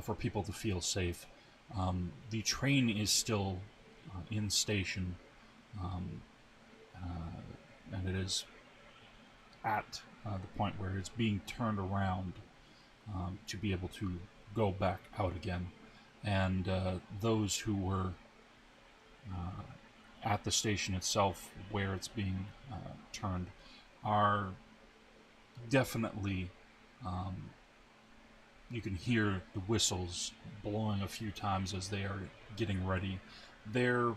Speaker 1: for people to feel safe. The train is still in station, and it is at the point where it's being turned around to be able to go back out again. And those who were at the station itself, where it's being turned, are definitely... you can hear the whistles blowing a few times as they are getting ready. They're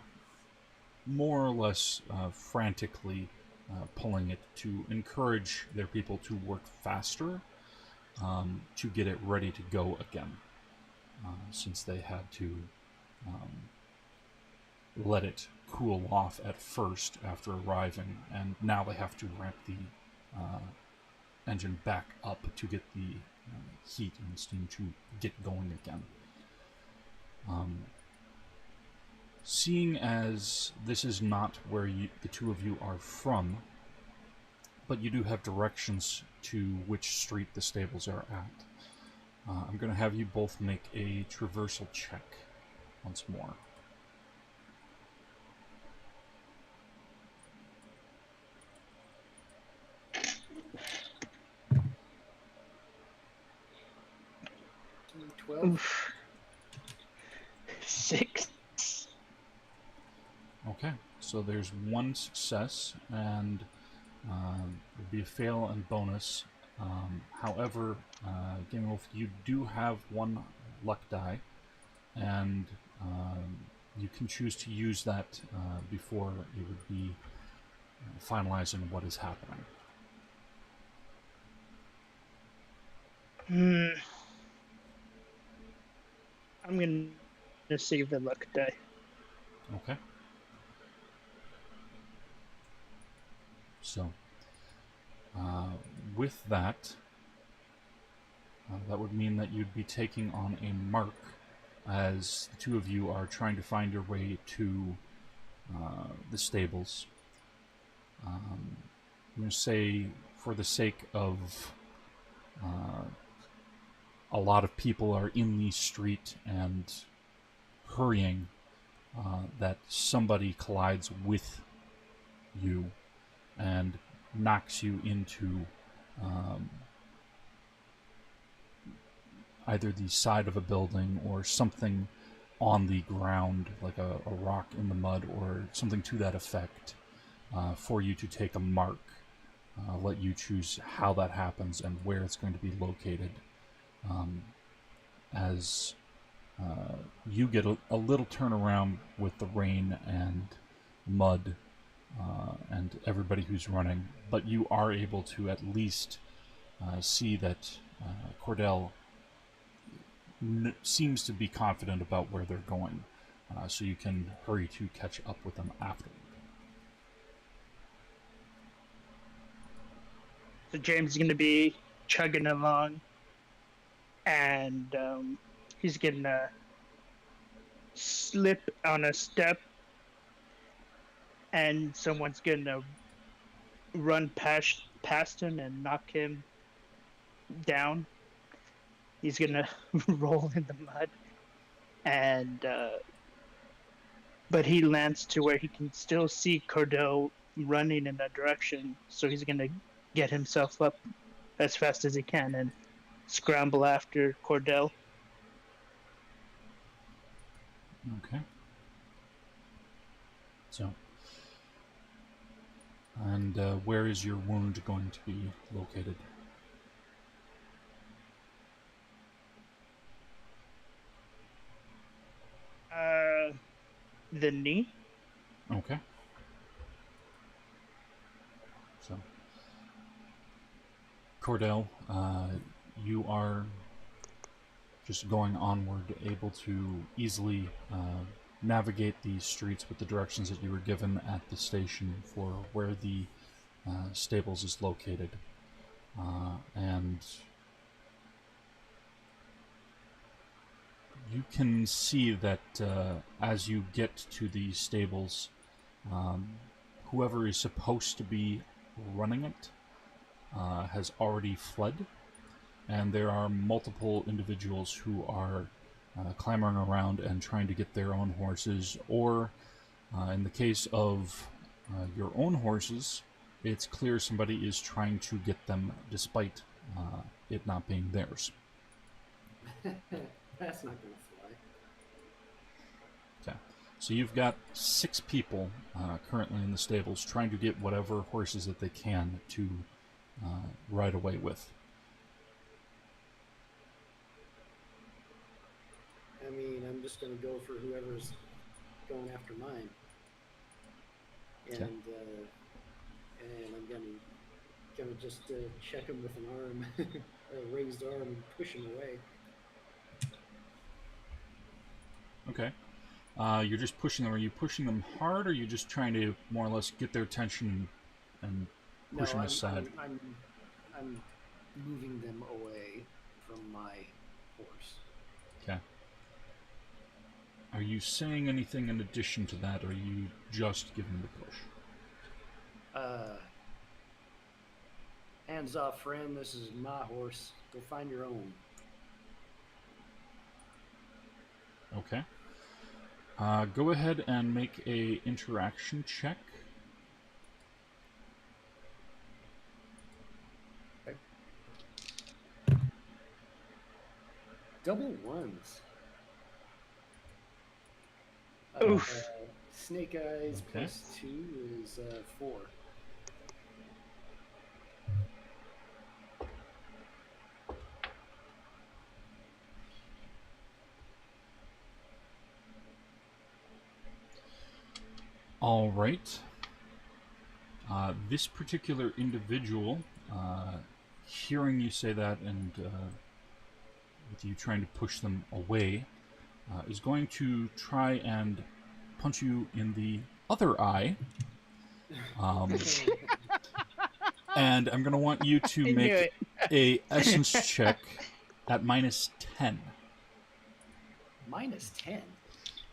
Speaker 1: more or less frantically pulling it to encourage their people to work faster to get it ready to go again, since they had to let it cool off at first after arriving, and now they have to ramp the engine back up to get the heat and steam to get going again. Seeing as this is not where the two of you are from, but you do have directions to which street the stables are at, I'm going to have you both make a traversal check once more.
Speaker 2: 12.
Speaker 3: Oof. 6.
Speaker 1: Okay, so there's one success, and it would be a fail and bonus. However, Game Wolf, you do have one luck die, and you can choose to use that before it would be finalizing what is happening.
Speaker 3: I'm going to save the luck die.
Speaker 1: Okay. So, with that, that would mean that you'd be taking on a mark as the two of you are trying to find your way to the stables. I'm going to say, for the sake of a lot of people are in the street and hurrying, that somebody collides with you and knocks you into either the side of a building or something on the ground, like a rock in the mud or something to that effect, for you to take a mark. Let you choose how that happens and where it's going to be located. As you get a little turnaround with the rain and mud and everybody who's running, but you are able to at least see that Cordell seems to be confident about where they're going, so you can hurry to catch up with them afterward.
Speaker 3: So James is going to be chugging along, and he's going to slip on a step, and someone's going to run past him and knock him down. He's going to roll in the mud, and but he lands to where he can still see Cordell running in that direction, so he's going to get himself up as fast as he can and scramble after Cordell.
Speaker 1: Okay. So, and where is your wound going to be located?
Speaker 3: The knee.
Speaker 1: Okay. So, Cordell, you are just going onward, able to easily navigate these streets with the directions that you were given at the station for where the stables is located. And you can see that as you get to the stables, whoever is supposed to be running it has already fled, and there are multiple individuals who are clamoring around and trying to get their own horses, or in the case of your own horses, it's clear somebody is trying to get them despite it not being theirs.
Speaker 2: That's not going to fly.
Speaker 1: Okay. So you've got 6 people currently in the stables trying to get whatever horses that they can to ride away with.
Speaker 2: I mean, I'm just going to go for whoever's going after mine. And
Speaker 1: Okay.
Speaker 2: and I'm gonna just check him with an arm, a raised arm, and push him away.
Speaker 1: Okay. You're just pushing them. Are you pushing them hard, or are you just trying to more or less get their attention and push them aside?
Speaker 2: I'm moving them away from my horse.
Speaker 1: Okay. Are you saying anything in addition to that, or are you just giving the push?
Speaker 2: Hands off, friend. This is my horse. Go find your own.
Speaker 1: Okay. Go ahead and make a interaction check.
Speaker 2: Double ones.
Speaker 3: Oof.
Speaker 2: Snake Eyes
Speaker 1: Okay.
Speaker 2: +2 is 4.
Speaker 1: All right. This particular individual, hearing you say that and with you trying to push them away, is going to try and punch you in the other eye. And I'm going to want you to
Speaker 3: I knew
Speaker 1: make
Speaker 3: it.
Speaker 1: a essence check at -10.
Speaker 2: -10.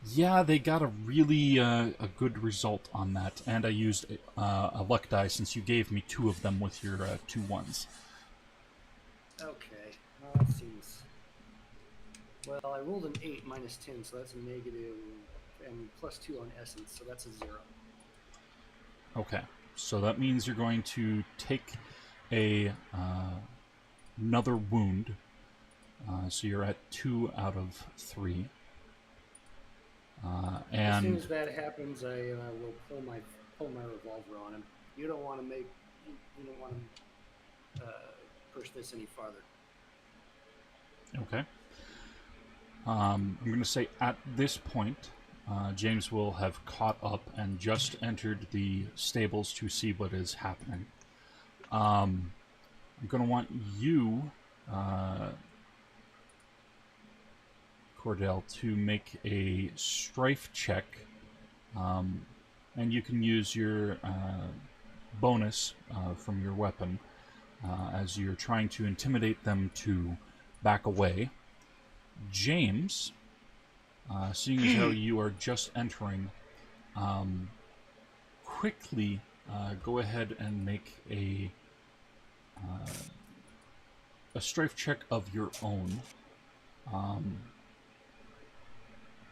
Speaker 1: Yeah, they got a really a good result on that, and I used a luck die since you gave me 2 of them with your 2 ones.
Speaker 2: Okay. Well, that seems... Well, I rolled an 8 -10, so that's a negative, and +2 on essence, so that's a 0.
Speaker 1: Okay, so that means you're going to take a another wound. So you're at 2 out of 3.
Speaker 2: As soon
Speaker 1: And
Speaker 2: as that happens, I will pull my revolver on him. You don't want to make... You don't want to push this any farther.
Speaker 1: okay, I'm going to say at this point, James will have caught up and just entered the stables to see what is happening. I'm going to want you, Cordell, to make a strife check, and you can use your bonus from your weapon as you're trying to intimidate them to back away. James, seeing as how you are just entering, quickly go ahead and make a strife check of your own.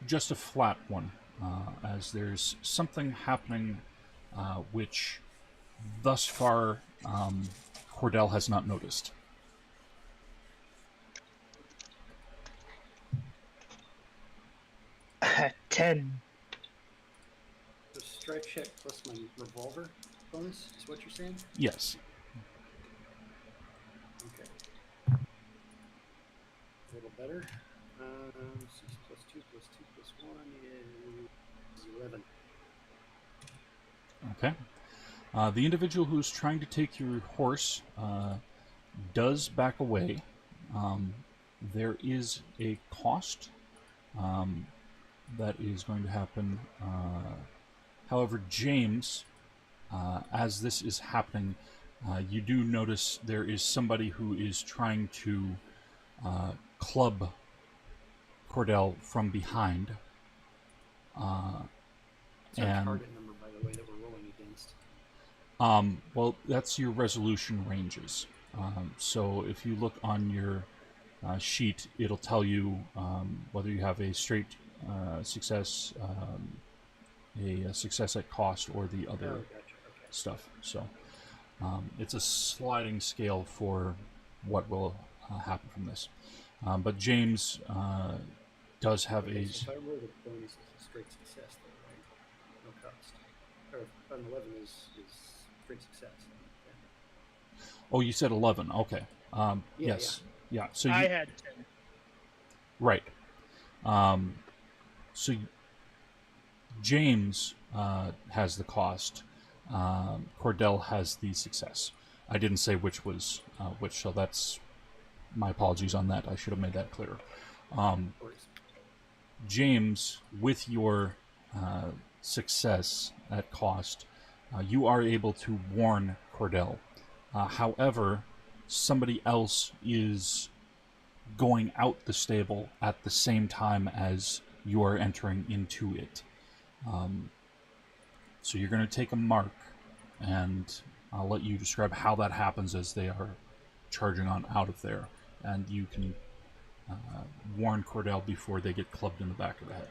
Speaker 1: Just a flat one, as there's something happening which thus far Cordell has not noticed.
Speaker 3: 10.
Speaker 2: The strike check plus my revolver bonus is what you're saying?
Speaker 1: Yes.
Speaker 2: Okay. A little better. 6 + 2 + 2 + 1 is 11.
Speaker 1: Okay. The individual who's trying to take your horse does back away. There is a cost that is going to happen. However, James, as this is happening, you do notice there is somebody who is trying to club Cordell from behind.
Speaker 2: It's our
Speaker 1: And
Speaker 2: target number, by the way, that we're rolling against.
Speaker 1: well, that's your resolution ranges. So if you look on your sheet, it'll tell you whether you have a straight success, a success at cost, or the other
Speaker 2: Oh, gotcha. Okay.
Speaker 1: stuff. So it's a sliding scale for what will happen from this. But James does have
Speaker 2: Okay,
Speaker 1: a...
Speaker 2: so if I roll the bonus, it's a straight success, though, right? No cost. Or an 11 is straight success. Okay.
Speaker 1: Oh, you said 11. Okay. Yes. Yeah. So you...
Speaker 3: I had 10.
Speaker 1: Right. So James has the cost. Cordell has the success. I didn't say which was which, so that's my apologies on that. I should have made that clearer.
Speaker 2: Of course.
Speaker 1: James, with your success at cost, you are able to warn Cordell. However, somebody else is going out the stable at the same time as you are entering into it. So you're going to take a mark, and I'll let you describe how that happens as they are charging on out of there, and you can warn Cordell before they get clubbed in the back of the head.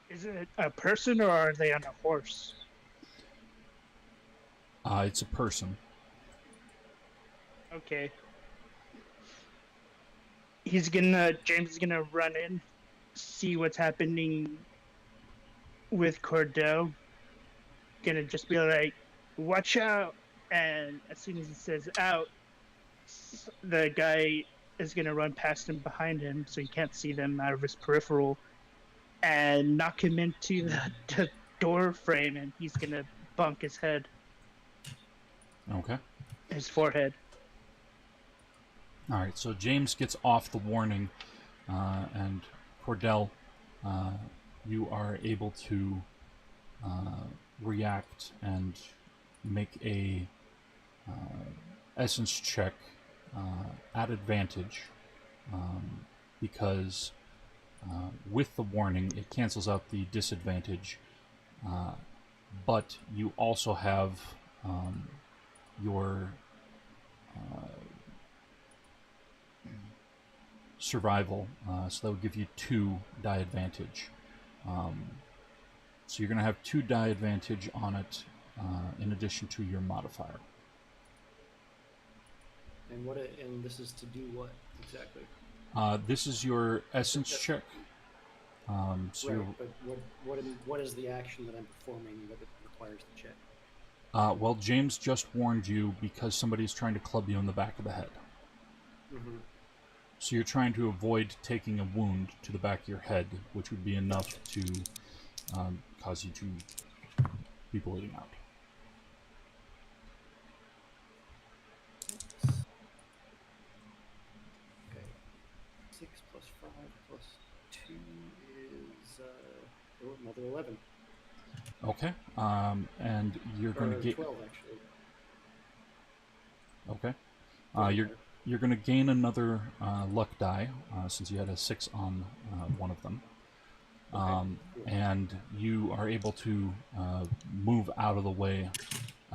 Speaker 3: Is it a person or are they on a horse?
Speaker 1: It's a person.
Speaker 3: Okay. James is gonna run in, see what's happening with Cordell. Gonna just be like, "Watch out!" And as soon as he says "out," the guy is gonna run past him behind him, so he can't see them out of his peripheral, and knock him into the door frame, and he's gonna bunk his head,
Speaker 1: Okay.
Speaker 3: his forehead.
Speaker 1: All right. So James gets off the warning, and Cordell, you are able to react and make a essence check at advantage, because with the warning it cancels out the disadvantage, but you also have your survival, so that would give you 2 die advantage. So you're going to have 2 die advantage on it, in addition to your modifier.
Speaker 2: And this is to do what exactly?
Speaker 1: This is your essence check. So
Speaker 2: right, but what is the action that I'm performing that it requires the check?
Speaker 1: well, James just warned you because somebody's trying to club you in the back of the head.
Speaker 2: Mm-hmm.
Speaker 1: So you're trying to avoid taking a wound to the back of your head, which would be enough to cause you to be bleeding out.
Speaker 2: Okay. 6 plus 5 plus 2 is another 11.
Speaker 1: Okay. And you're going to get
Speaker 2: 12 actually.
Speaker 1: Okay.
Speaker 2: Doesn't
Speaker 1: You're
Speaker 2: matter.
Speaker 1: you're going to gain another luck die, since you had a 6 on one of them.
Speaker 2: Okay. Cool.
Speaker 1: And you are able to move out of the way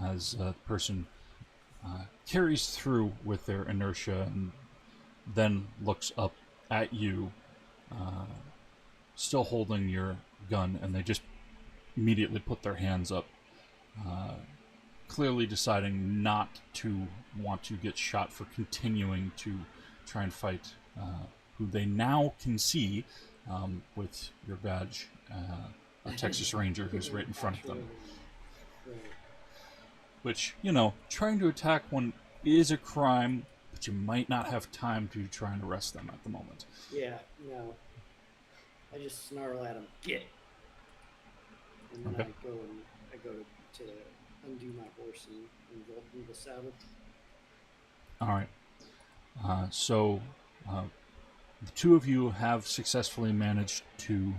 Speaker 1: as the person carries through with their inertia, and then looks up at you, still holding your gun, and they just immediately put their hands up, clearly deciding not to want to get shot for continuing to try and fight who they now can see, with your badge, a Texas Ranger who's right in front of them.
Speaker 2: Right.
Speaker 1: Which, trying to attack one is a crime, but you might not have time to try and arrest them at the moment.
Speaker 2: Yeah, no. I just snarl at him, get! And then
Speaker 1: Okay.
Speaker 2: I go to undo my horse and vault into the saddle.
Speaker 1: All right. So the 2 of you have successfully managed to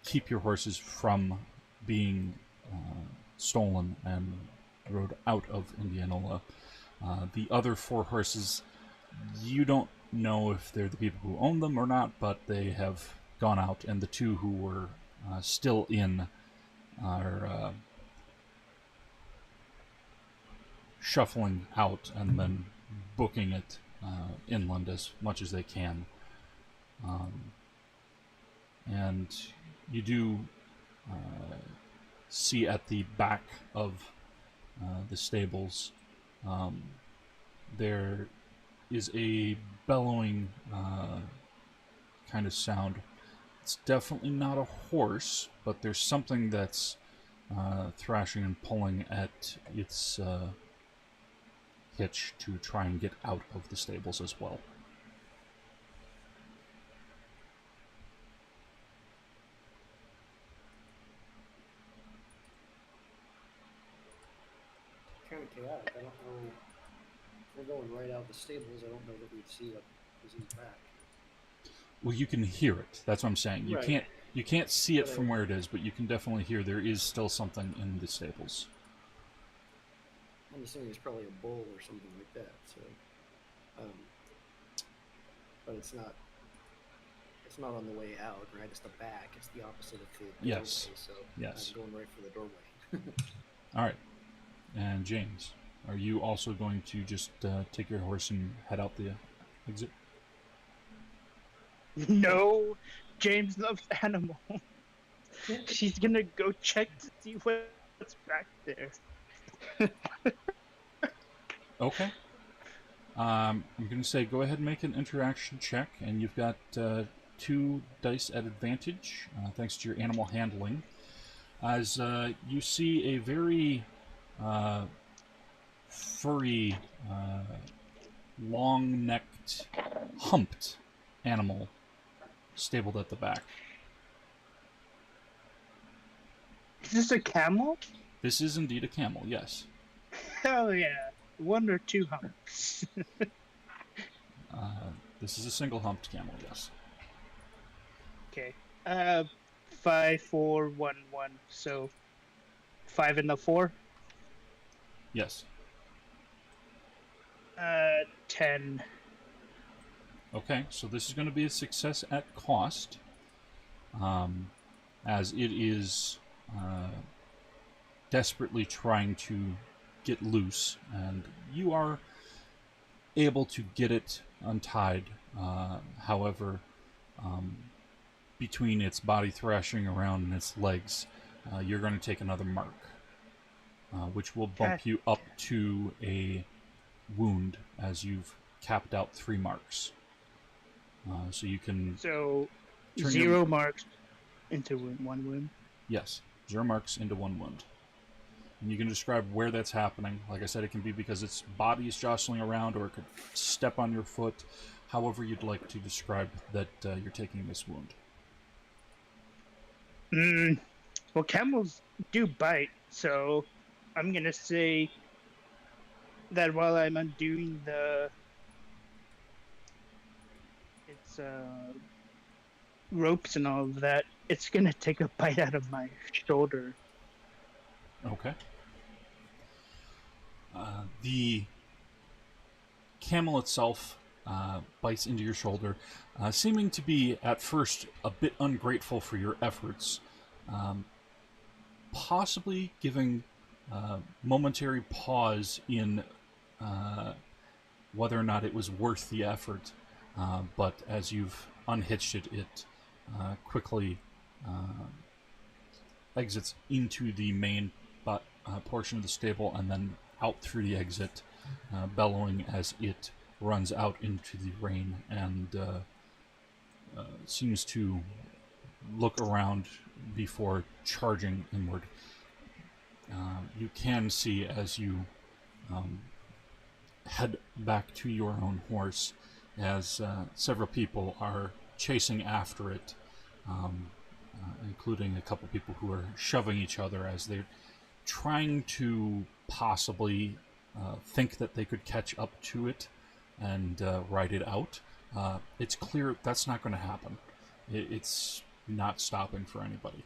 Speaker 1: keep your horses from being stolen and rode out of Indianola. The other 4 horses, you don't know if they're the people who own them or not, but they have gone out, and the 2 who were still in are shuffling out and then booking it inland as much as they can. And you do see at the back of the stables, there is a bellowing kind of sound. It's definitely not a horse, but there's something that's thrashing and pulling at its hitch to try and get out of the stables as well.
Speaker 2: Kind of chaotic. I don't know. If we're going right out of the stables, I don't know that we'd see what was in the back.
Speaker 1: Well, you can hear it. That's what I'm saying. You
Speaker 2: Right.
Speaker 1: can't see it
Speaker 2: But
Speaker 1: from where it is, but you can definitely hear there is still something in the stables.
Speaker 2: I'm assuming it's probably a bull or something like that. So, but it's not. It's not on the way out, right? It's the back. It's the opposite of the doorway.
Speaker 1: Yes.
Speaker 2: So
Speaker 1: Yes.
Speaker 2: I'm going right for the doorway.
Speaker 1: All right. And James, are you also going to just take your horse and head out the exit?
Speaker 3: No, James loves animals. She's gonna go check to see what's back there.
Speaker 1: Okay. I'm going to say go ahead and make an interaction check, and you've got 2 dice at advantage, thanks to your animal handling, as you see a very furry, long-necked, humped animal stabled at the back.
Speaker 3: Is this a camel?
Speaker 1: This is indeed a camel, yes.
Speaker 3: Hell yeah. 1 or 2 humps.
Speaker 1: This is a single humped camel, yes.
Speaker 3: Okay. 5, 4, 1, 1. So 5 and the 4.
Speaker 1: Yes.
Speaker 3: 10.
Speaker 1: Okay, so this is going to be a success at cost, as it is desperately trying to get loose, and you are able to get it untied. However, between its body thrashing around and its legs, you're going to take another mark, which will bump you up to a wound, as you've capped out 3 marks. So you can...
Speaker 3: So
Speaker 1: turn
Speaker 3: 0 marks into 1 wound?
Speaker 1: Yes, 0 marks into 1 wound. And you can describe where that's happening. Like I said, it can be because its body is jostling around, or it could step on your foot. However you'd like to describe that you're taking this wound.
Speaker 3: Well, camels do bite, so I'm going to say that while I'm undoing its ropes and all of that, it's going to take a bite out of my shoulder.
Speaker 1: Okay. The camel itself bites into your shoulder, seeming to be at first a bit ungrateful for your efforts, possibly giving momentary pause in whether or not it was worth the effort, but as you've unhitched it, it quickly exits into the main portion of the stable and then out through the exit, bellowing as it runs out into the rain and seems to look around before charging inward. You can see as you head back to your own horse, as several people are chasing after it, including a couple people who are shoving each other as they're trying to possibly think that they could catch up to it and ride it out. It's clear that's not going to happen. It's not stopping for anybody.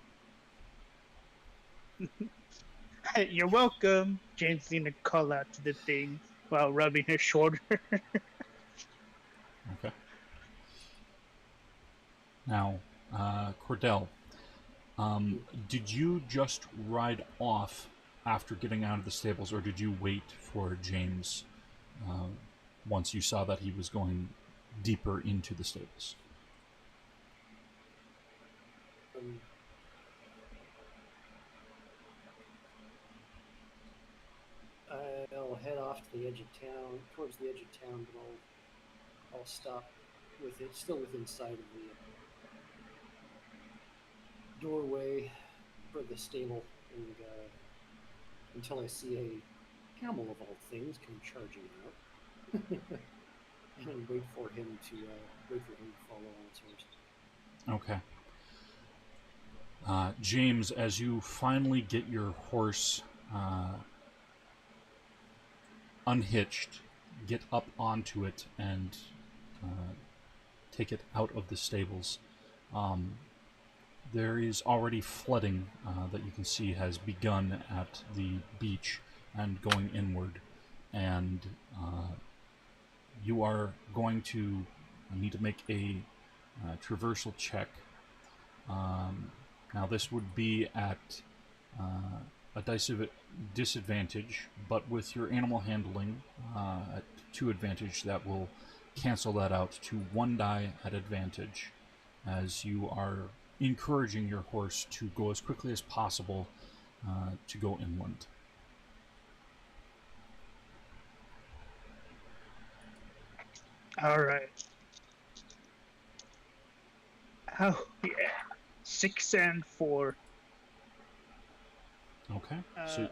Speaker 3: You're welcome. James seemed to call out to the thing while rubbing his shoulder.
Speaker 1: Okay. Now, Cordell, did you just ride off after getting out of the stables, or did you wait for James once you saw that he was going deeper into the stables?
Speaker 2: I'll head off to the edge of town, towards the edge of town, but I'll stop with it, still within sight of the doorway for the stable, and until I see a camel of all things come charging out, and wait for him to follow on its horse.
Speaker 1: Okay. James, as you finally get your horse unhitched, get up onto it, and take it out of the stables, there is already flooding that you can see has begun at the beach and going inward, and you are going to need to make a traversal check. Now this would be at a dice of disadvantage, but with your animal handling at 2 advantage, that will cancel that out to 1 die at advantage, as you are encouraging your horse to go as quickly as possible to go inland.
Speaker 3: All right. Oh yeah, 6 and 4.
Speaker 1: Okay. So
Speaker 3: Uh,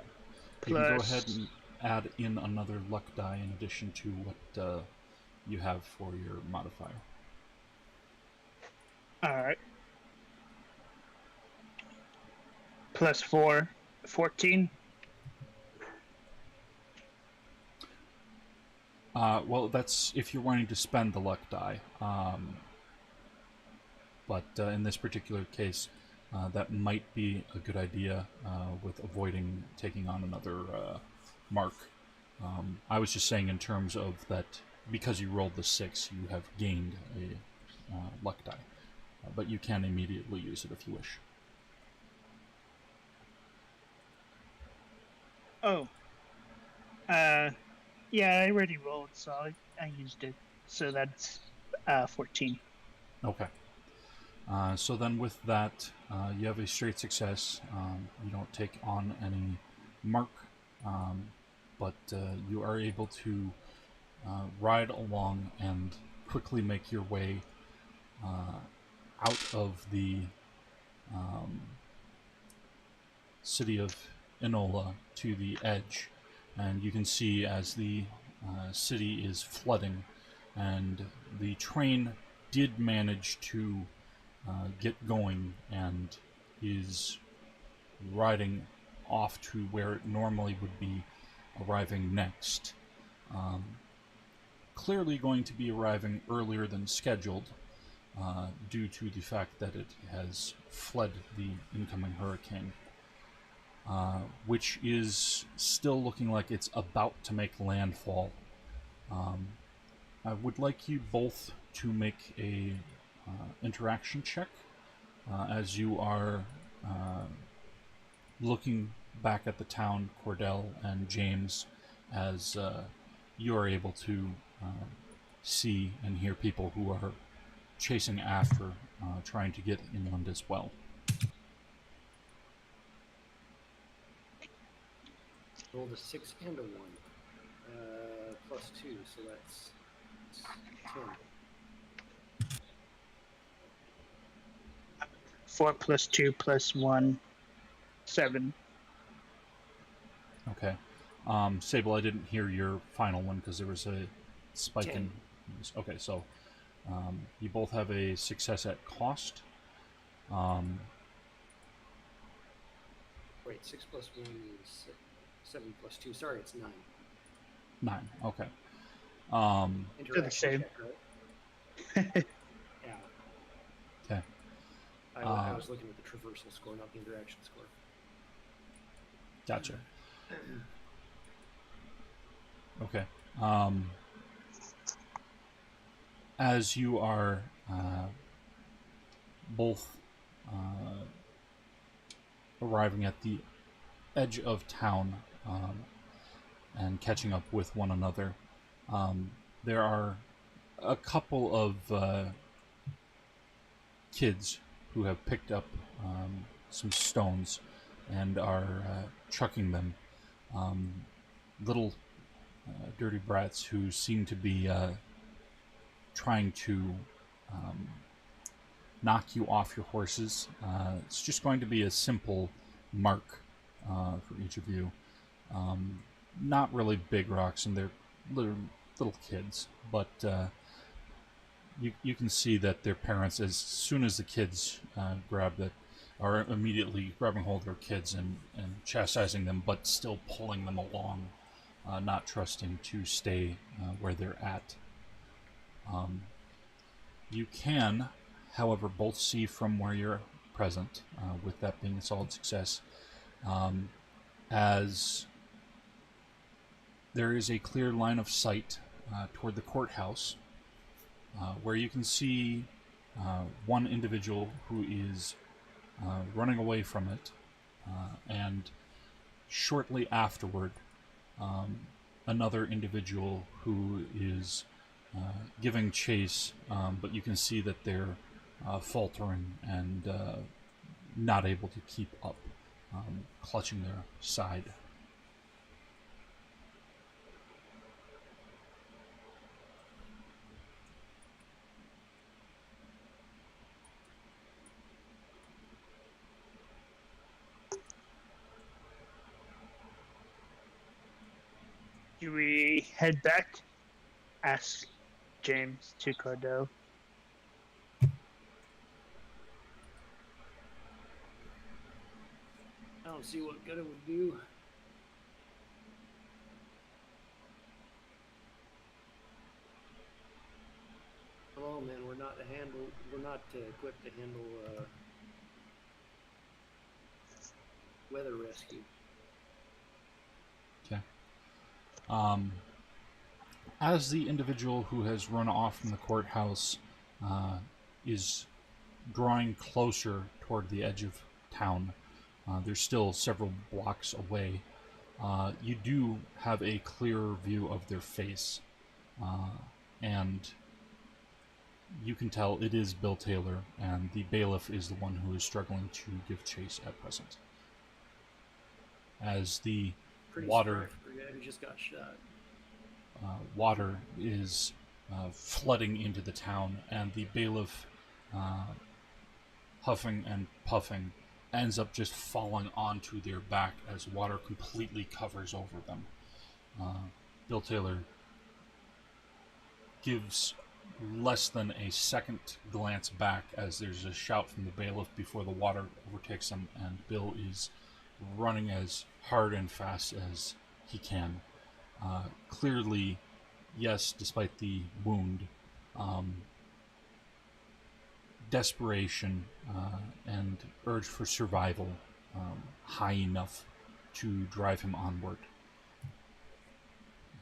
Speaker 1: you can go ahead
Speaker 3: plus.
Speaker 1: and add in another luck die in addition to what you have for your modifier.
Speaker 3: All right. Plus 4, 14.
Speaker 1: Well, that's if you're wanting to spend the luck die. But in this particular case, that might be a good idea with avoiding taking on another mark. I was just saying in terms of that because you rolled the 6, you have gained a luck die. But you can immediately use it if you wish.
Speaker 3: Oh. Yeah, I already rolled, so I used it. So that's 14.
Speaker 1: Okay. So then with that, you have a straight success. You don't take on any mark, but you are able to ride along and quickly make your way out of the um, city of Inola to the edge. And you can see as the city is flooding, and the train did manage to get going and is riding off to where it normally would be arriving next. Um, Clearly going to be arriving earlier than scheduled due to the fact that it has fled the incoming hurricane, which is still looking like it's about to make landfall. Um, I would like you both to make a interaction check as you are looking back at the town, Cordell and James, as you are able to see and hear people who are chasing after, trying to get inland as well.
Speaker 2: Rolled a 6 and a 1. Plus 2, so that's 10.
Speaker 3: 4 plus 2 plus 1, 7.
Speaker 1: Okay. Sable, I didn't hear your final one because there was a spike
Speaker 2: 10.
Speaker 1: in. Okay, so you both have a success at cost.
Speaker 2: Wait, 6 plus 1 is 7 plus 2. Sorry, it's 9.
Speaker 1: 9. Okay.
Speaker 3: They're the same.
Speaker 2: Check, right? Yeah.
Speaker 1: Okay.
Speaker 2: I was looking at the traversal score, not the interaction score.
Speaker 1: Gotcha. Okay. As you are both arriving at the edge of town and catching up with one another, there are a couple of kids who have picked up some stones and are chucking them. Little dirty brats who seem to be trying to knock you off your horses. It's just going to be a simple mark for each of you. Not really big rocks, and they're little kids, but you can see that their parents, as soon as the kids grab that, are immediately grabbing hold of their kids and chastising them, but still pulling them along, not trusting to stay where they're at. You can, however, both see from where you're present, with that being a solid success, as there is a clear line of sight toward the courthouse, where you can see one individual who is running away from it, and shortly afterward, another individual who is giving chase, but you can see that they're faltering and not able to keep up, clutching their side.
Speaker 3: Do we head back? Ask James to Cordell.
Speaker 2: I don't see what good it would do. Oh man, we're not equipped to handle weather rescue.
Speaker 1: Okay. As the individual who has run off from the courthouse is drawing closer toward the edge of town, there's still several blocks away. You do have a clearer view of their face, and you can tell it is Bill Taylor, and the bailiff is the one who is struggling to give chase at present. As the
Speaker 2: Pretty
Speaker 1: water
Speaker 2: for a guy who just got shot.
Speaker 1: water is flooding into the town, and the bailiff, huffing and puffing, ends up just falling onto their back as water completely covers over them. Bill Taylor gives less than a second glance back as there's a shout from the bailiff before the water overtakes him, and Bill is running as hard and fast as he can. Clearly, yes, despite the wound, desperation and urge for survival high enough to drive him onward.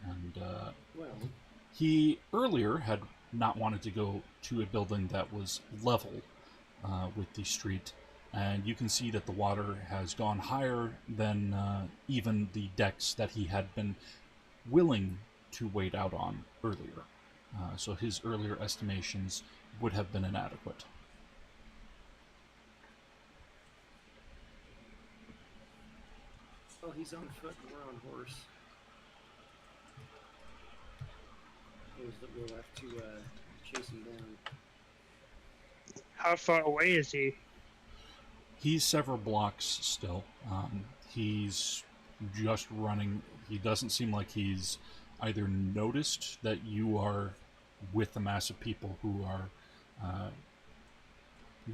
Speaker 1: And
Speaker 2: Well,
Speaker 1: he earlier had not wanted to go to a building that was level with the street, and you can see that the water has gone higher than even the decks that he had been willing to wait out on earlier. So his earlier estimations would have been inadequate.
Speaker 2: well, he's on foot and we're on horse. Those that we'll have to chase him down.
Speaker 3: How far away is he?
Speaker 1: He's several blocks still. He's just running. He doesn't seem like he's either noticed that you are with a mass of people who are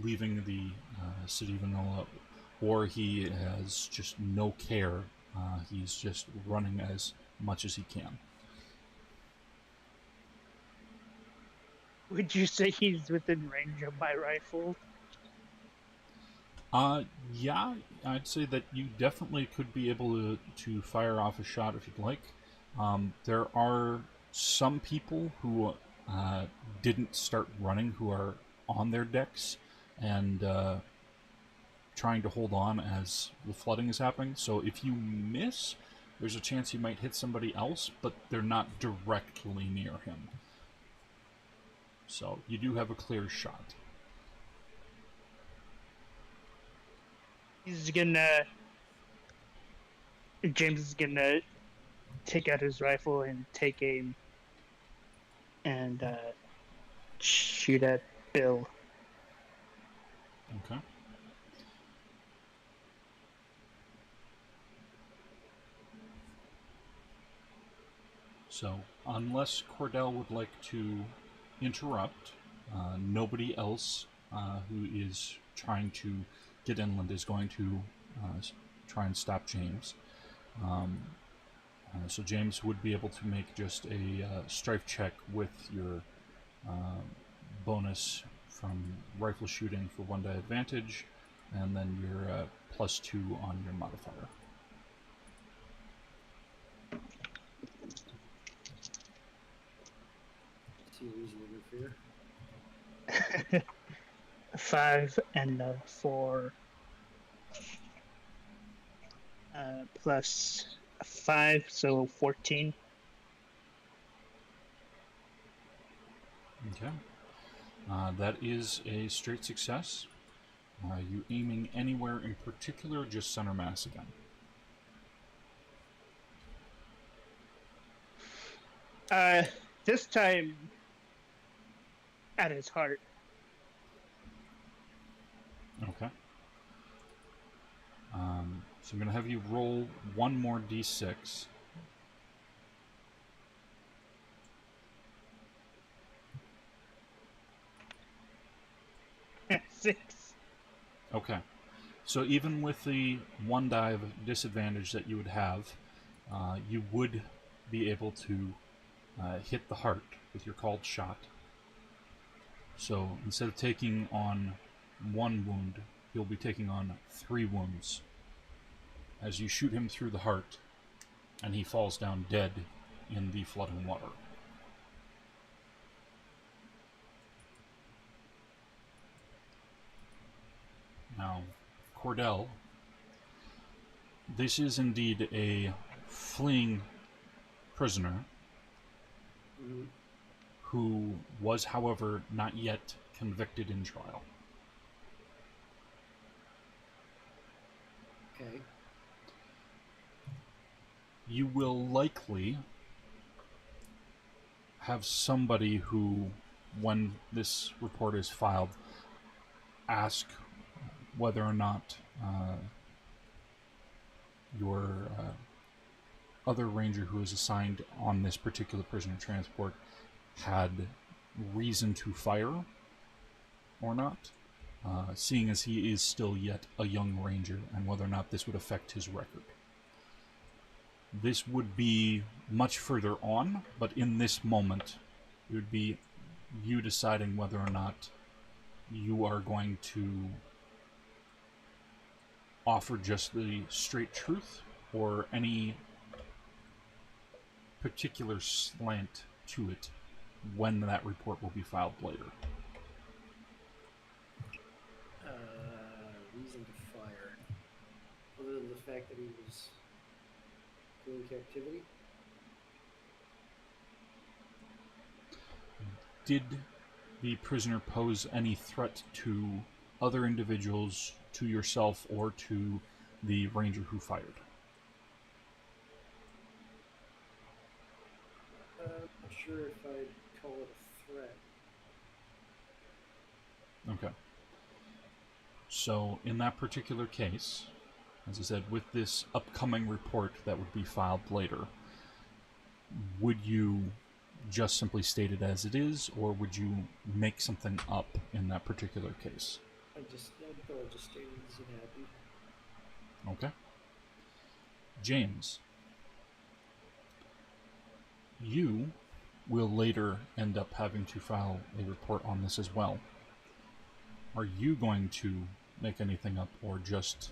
Speaker 1: leaving the city of Indianola, or he has just no care. He's just running as much as he can.
Speaker 3: Would you say he's within range of my rifle?
Speaker 1: Yeah, I'd say that you definitely could be able to fire off a shot if you'd like. There are some people who didn't start running who are on their decks and trying to hold on as the flooding is happening. So if you miss, there's a chance you might hit somebody else, but they're not directly near him. So you do have a clear shot.
Speaker 3: James is gonna take out his rifle and take aim and shoot at Bill.
Speaker 1: Okay. So, unless Cordell would like to interrupt, nobody else who is trying to get inland is going to try and stop James. So James would be able to make just a strife check with your bonus from rifle shooting for 1 die advantage, and then your +2 on your modifier.
Speaker 2: See a reason to interfere.
Speaker 3: 5 and 4 plus 5, so 14.
Speaker 1: Okay. That is a straight success. You aiming anywhere in particular, just center mass again?
Speaker 3: This time at his heart.
Speaker 1: Okay. So I'm going to have you roll one more d6.
Speaker 3: 6.
Speaker 1: Okay. So even with the one dive disadvantage that you would have, you would be able to hit the heart with your called shot. So instead of taking on 1 wound, you'll be taking on 3 wounds as you shoot him through the heart, and he falls down dead in the flooding water. Now, Cordell, this is indeed a fleeing prisoner
Speaker 2: Mm-hmm.
Speaker 1: who was, however, not yet convicted in trial.
Speaker 2: Okay.
Speaker 1: You will likely have somebody who, when this report is filed, ask whether or not your other ranger who is assigned on this particular prisoner transport had reason to fire or not, seeing as he is still yet a young ranger, and whether or not this would affect his record. This would be much further on, but in this moment, it would be you deciding whether or not you are going to offer just the straight truth or any particular slant to it when that report will be filed later.
Speaker 2: Reason to fire. Other than the fact that he was in captivity?
Speaker 1: Did the prisoner pose any threat to other individuals, to yourself, or to the ranger who fired?
Speaker 2: I'm not sure if I'd call it a threat.
Speaker 1: Okay. So, in that particular case, as I said, with this upcoming report that would be filed later, would you just simply state it as it is, or would you make something up in that particular case?
Speaker 2: I'd go just state it as it happened.
Speaker 1: Okay. James, you will later end up having to file a report on this as well. Are you going to make anything up, or just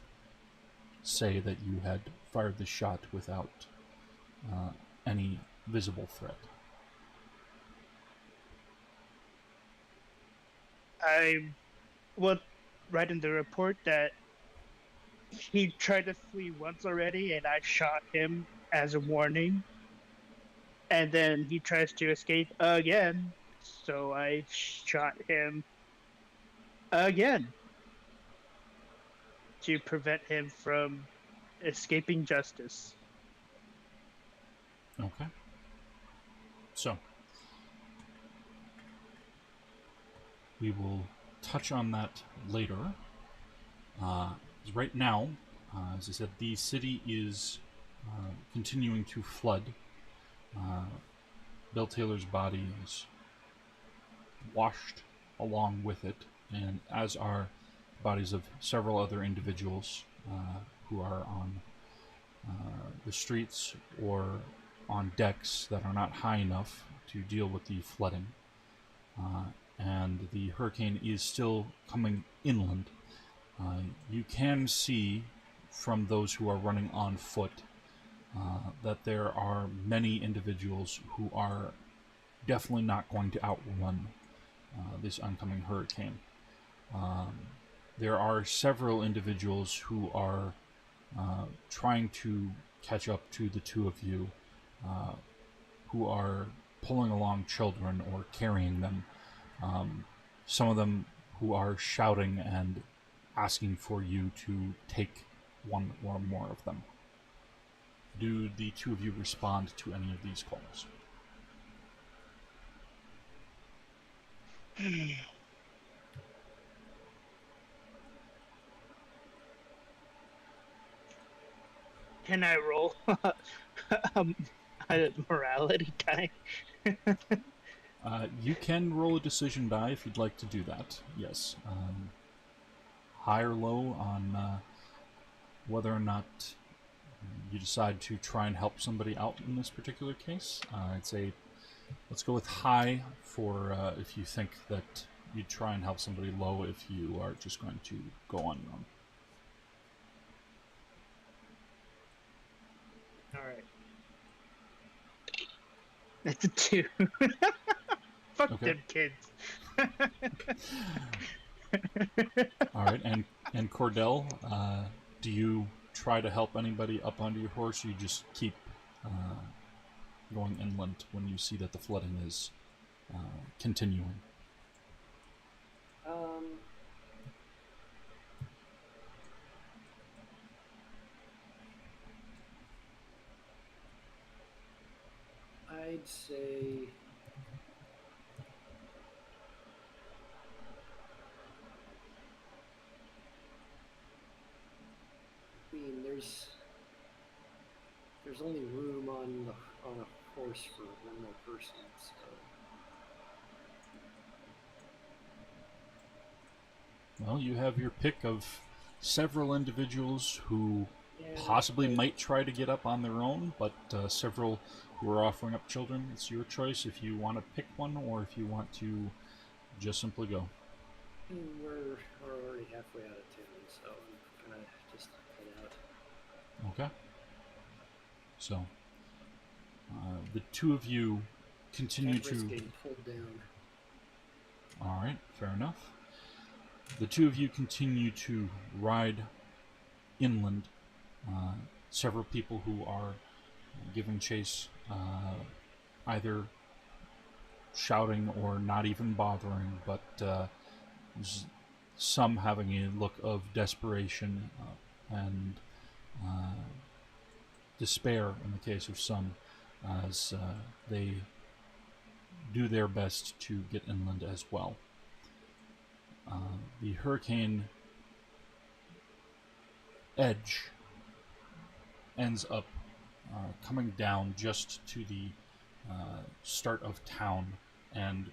Speaker 1: say that you had fired the shot without any visible threat?
Speaker 3: I will write in the report that he tried to flee once already, and I shot him as a warning. And then he tries to escape again, so I shot him again to prevent him from escaping justice.
Speaker 1: Okay. So, we will touch on that later. Right now, as I said, the city is continuing to flood. Bill Taylor's body is washed along with it, and as are bodies of several other individuals who are on the streets or on decks that are not high enough to deal with the flooding. And the hurricane is still coming inland. You can see from those who are running on foot that there are many individuals who are definitely not going to outrun this oncoming hurricane. There are several individuals who are trying to catch up to the two of you, who are pulling along children or carrying them. Some of them who are shouting and asking for you to take one or more of them. Do the two of you respond to any of these calls?
Speaker 3: Can I roll a morality die?
Speaker 1: You can roll a decision die if you'd like to do that, yes. high or low on whether or not you decide to try and help somebody out in this particular case. I'd say let's go with high for if you think that you'd try and help somebody, low if you are just going to go on your own.
Speaker 2: All right.
Speaker 3: It's a 2. Fuck
Speaker 1: Okay.
Speaker 3: them kids.
Speaker 1: All right, and Cordell, do you try to help anybody up onto your horse, or you just keep going inland when you see that the flooding is continuing?
Speaker 2: I'd say there's only room on a horse for one more person, so
Speaker 1: Well, you have your pick of several individuals who
Speaker 2: yeah,
Speaker 1: possibly
Speaker 2: but
Speaker 1: might try to get up on their own, but several who are offering up children. It's your choice if you want to pick one or if you want to just simply go.
Speaker 2: we're already halfway out of town, so I'm gonna just head out.
Speaker 1: Okay. So, the two of you continue
Speaker 2: Can't risk
Speaker 1: to...
Speaker 2: getting pulled down.
Speaker 1: Alright, fair enough. The two of you continue to ride inland. Several people who are giving chase, either shouting or not even bothering, but some having a look of desperation and despair in the case of some, as they do their best to get inland as well. The hurricane edge ends up coming down just to the start of town, and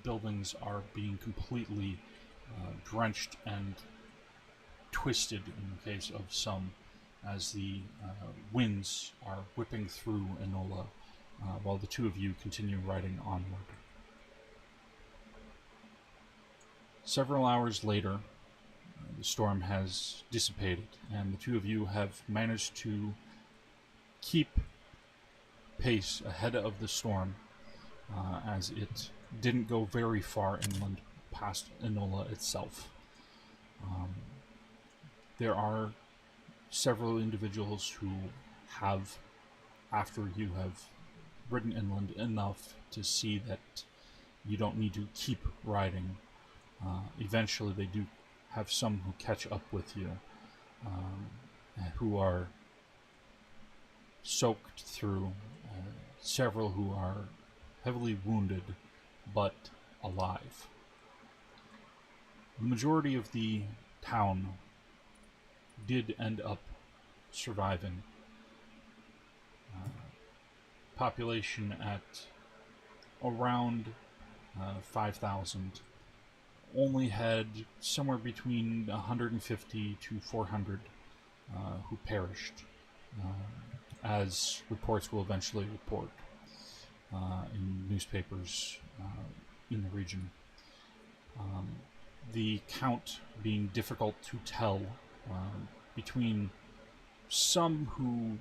Speaker 1: buildings are being completely drenched and twisted in the case of some, as the winds are whipping through Enola, while the two of you continue riding onward. Several hours later, the storm has dissipated, and the two of you have managed to keep pace ahead of the storm, as it didn't go very far inland past Enola itself. There are several individuals who have, after you have ridden inland enough to see that you don't need to keep riding, eventually they do have some who catch up with you, who are soaked through, several who are heavily wounded but alive. The majority of the town did end up surviving. Population at around 5,000, only had somewhere between 150 to 400 who perished, as reports will eventually report in newspapers in the region. The count being difficult to tell, between some who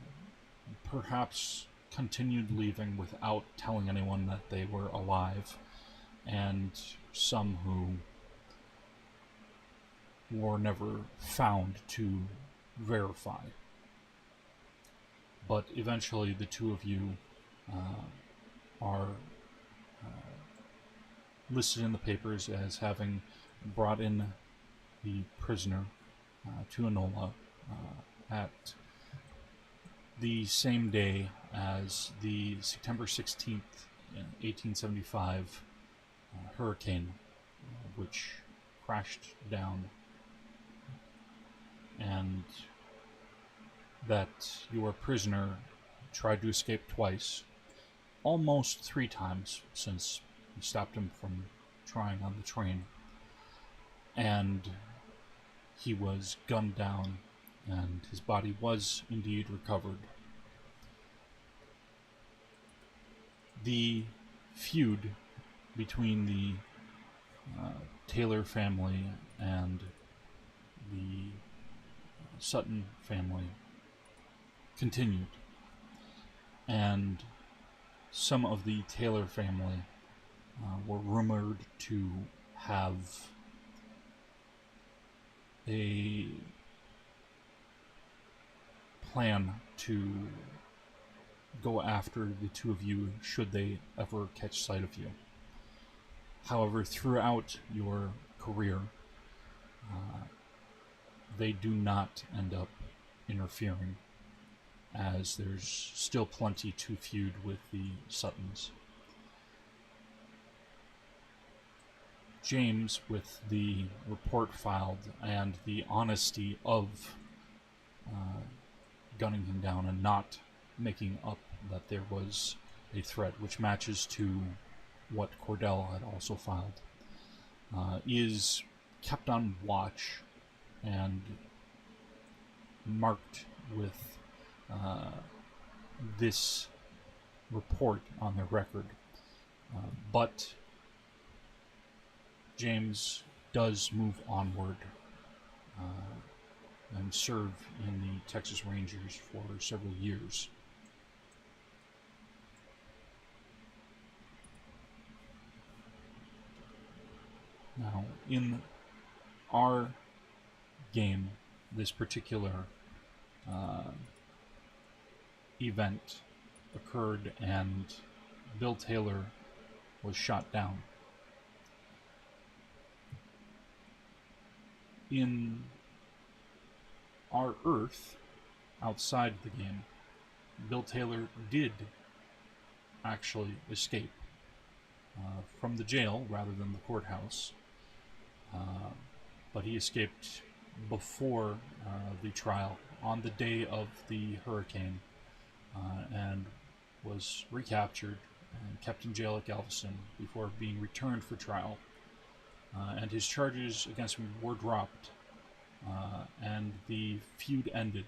Speaker 1: perhaps continued leaving without telling anyone that they were alive, and some who were never found to verify. But eventually the two of you are listed in the papers as having brought in the prisoner to Enola at the same day as the September 16th, 1875 hurricane, which crashed down, and that your prisoner tried to escape twice, almost 3 times, since you stopped him from trying on the train, and he was gunned down, and his body was indeed recovered. The feud between the Taylor family and the Sutton family continued, and some of the Taylor family were rumored to have a plan to go after the two of you should they ever catch sight of you. However, throughout your career, they do not end up interfering, as there's still plenty to feud with the Suttons. James, with the report filed and the honesty of gunning him down and not making up that there was a threat, which matches to what Cordell had also filed, is kept on watch and marked with this report on their record. But James does move onward and serve in the Texas Rangers for several years. Now, in our game, this particular event occurred and Bill Taylor was shot down. In our Earth, outside the game, Bill Taylor did actually escape from the jail rather than the courthouse, but he escaped before the trial on the day of the hurricane, and was recaptured and kept in jail at Galveston before being returned for trial. And his charges against him were dropped, and the feud ended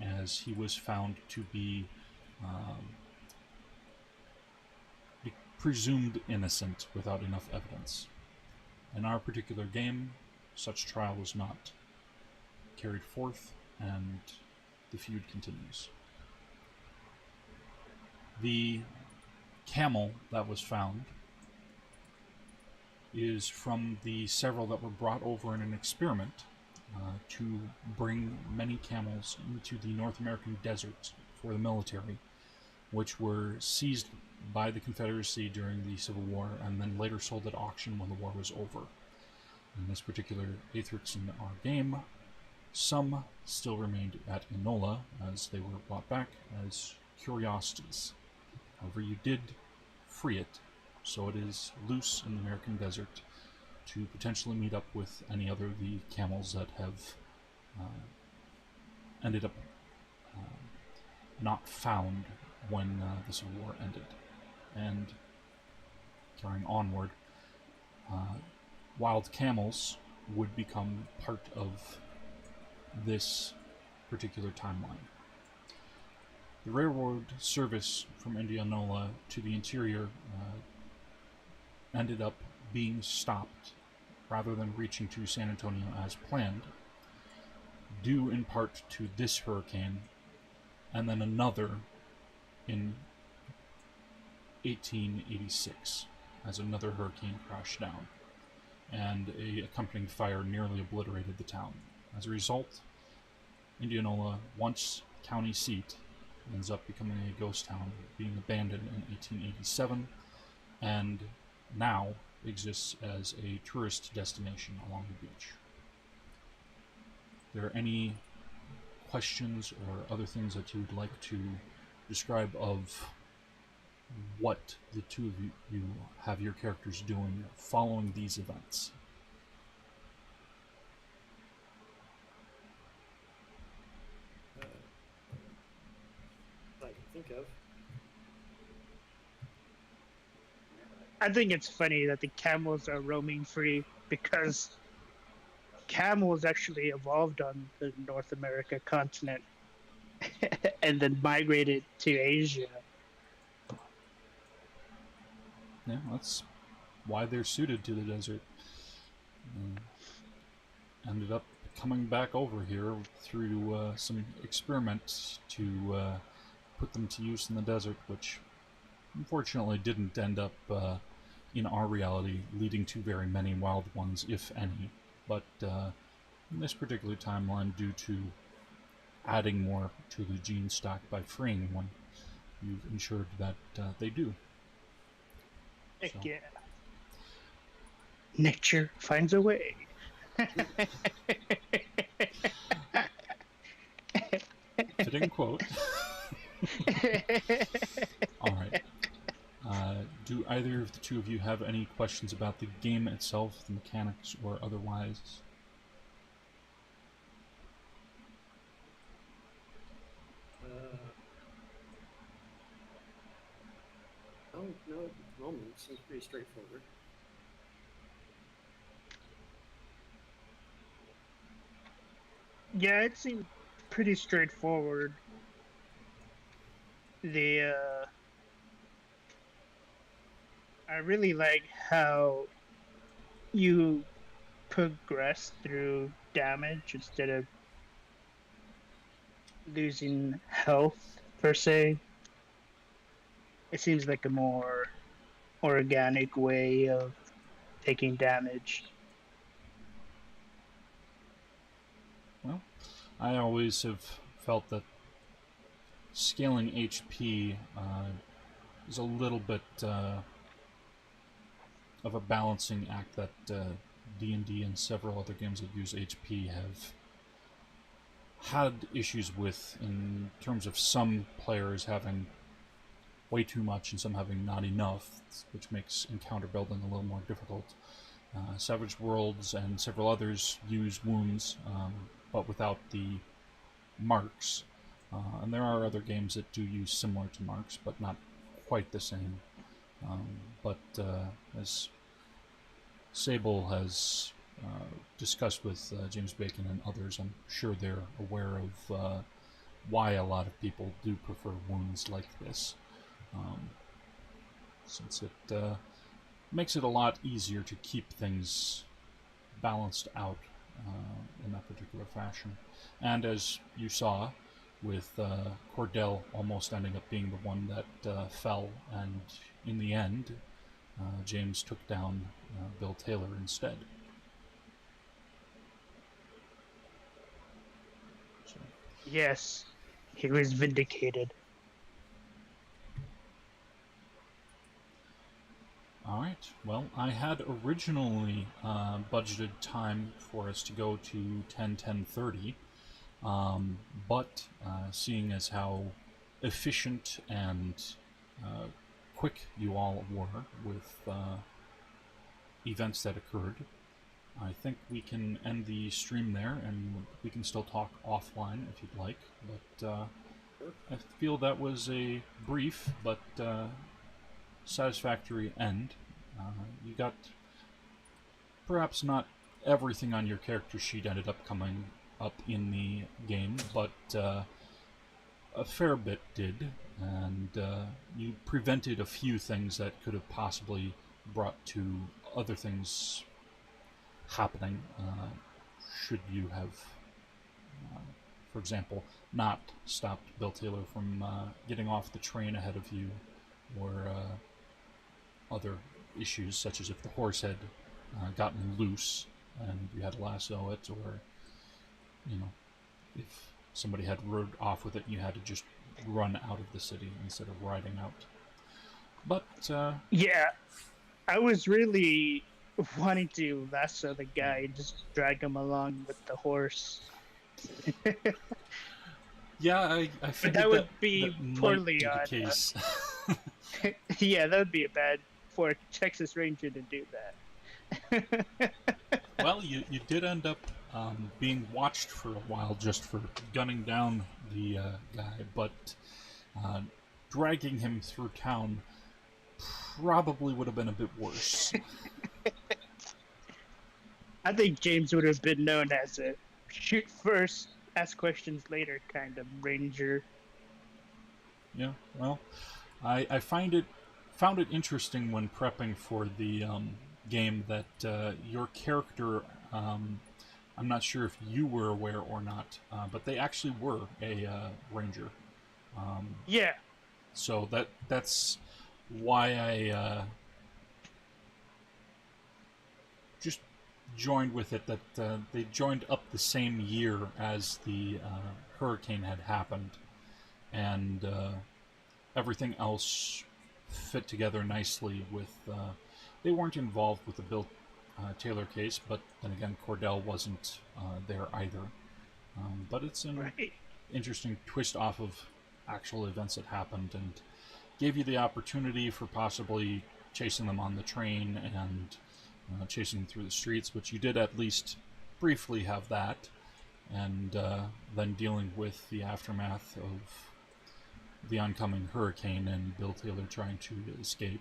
Speaker 1: as he was found to be presumed innocent without enough evidence. In our particular game, such trial was not carried forth, and the feud continues. The camel that was found is from the several that were brought over in an experiment to bring many camels into the North American desert for the military, which were seized by the Confederacy during the Civil War and then later sold at auction when the war was over. In this particular Aethrix in our game, some still remained at Enola as they were brought back as curiosities. However, you did free it, so it is loose in the American desert to potentially meet up with any other of the camels that have ended up not found when the Civil War ended. And carrying onward, wild camels would become part of this particular timeline. The railroad service from Indianola to the interior ended up being stopped rather than reaching to San Antonio as planned, due in part to this hurricane, and then another in 1886 as another hurricane crashed down, and a accompanying fire nearly obliterated the town. As a result, Indianola, once county seat, ends up becoming a ghost town, being abandoned in 1887, and now exists as a tourist destination along the beach. Are there any questions or other things that you would like to describe of what the two of you have your characters doing following these events?
Speaker 2: I can think of.
Speaker 3: I think it's funny that the camels are roaming free because camels actually evolved on the North America continent and then migrated to Asia.
Speaker 1: Yeah, that's why they're suited to the desert. Ended up coming back over here through some experiments to put them to use in the desert, which unfortunately didn't end up in our reality leading to very many wild ones, if any. But in this particular timeline, due to adding more to the gene stock by freeing one, you've ensured that they do.
Speaker 3: Heck
Speaker 1: So.
Speaker 3: yeah. Nature finds a way.
Speaker 1: Fitting quote. All right. Do either of the two of you have any questions about the game itself, the mechanics, or otherwise?
Speaker 2: No, at the moment it seems pretty straightforward.
Speaker 3: Yeah, it seemed pretty straightforward. I really like how you progress through damage instead of losing health per se. It seems like a more organic way of taking damage.
Speaker 1: Well, I always have felt that scaling HP is a little bit of a balancing act that D&D and several other games that use HP have had issues with, in terms of some players having way too much and some having not enough, which makes encounter building a little more difficult. Savage Worlds and several others use wounds, but without the marks. And there are other games that do use similar to marks, but not quite the same. But as Sable has discussed with James Bacon and others, I'm sure they're aware of why a lot of people do prefer wounds like this, since it makes it a lot easier to keep things balanced out in that particular fashion. And as you saw, with Cordell almost ending up being the one that fell, and in the end, James took down Bill Taylor instead. So.
Speaker 3: Yes, he was vindicated.
Speaker 1: Alright, well, I had originally budgeted time for us to go to 10:30, but seeing as how efficient and quick you all were with events that occurred, I think we can end the stream there, and we can still talk offline if you'd like, but I feel that was a brief but satisfactory end. You got perhaps not everything on your character sheet ended up coming up in the game, but a fair bit did, and you prevented a few things that could have possibly brought to other things happening, should you have, for example, not stopped Bill Taylor from getting off the train ahead of you, or other issues, such as if the horse had gotten loose and you had to lasso it, or, you know, if somebody had rode off with it and you had to just run out of the city instead of riding out. But
Speaker 3: yeah, I was really wanting to lasso the guy and just drag him along with the horse.
Speaker 1: yeah, I
Speaker 3: But
Speaker 1: figured
Speaker 3: that would be
Speaker 1: that might
Speaker 3: poorly
Speaker 1: be the
Speaker 3: on.
Speaker 1: case.
Speaker 3: Yeah, that would be bad for a Texas Ranger to do that.
Speaker 1: Well, you did end up being watched for a while just for gunning down the guy, but dragging him through town probably would have been a bit worse.
Speaker 3: I think James would have been known as a shoot first, ask questions later kind of ranger.
Speaker 1: Yeah, well, I found it interesting when prepping for the game that your character. I'm not sure if you were aware or not, but they actually were a ranger. Um,
Speaker 3: Yeah,
Speaker 1: so that's why I just joined with it. That they joined up the same year as the hurricane had happened, and everything else fit together nicely. With they weren't involved with the Bill Taylor case, but then again, Cordell wasn't there either. But it's an
Speaker 3: right.
Speaker 1: interesting twist off of actual events that happened, and gave you the opportunity for possibly chasing them on the train and chasing them through the streets, which you did at least briefly have that, and then dealing with the aftermath of the oncoming hurricane and Bill Taylor trying to escape.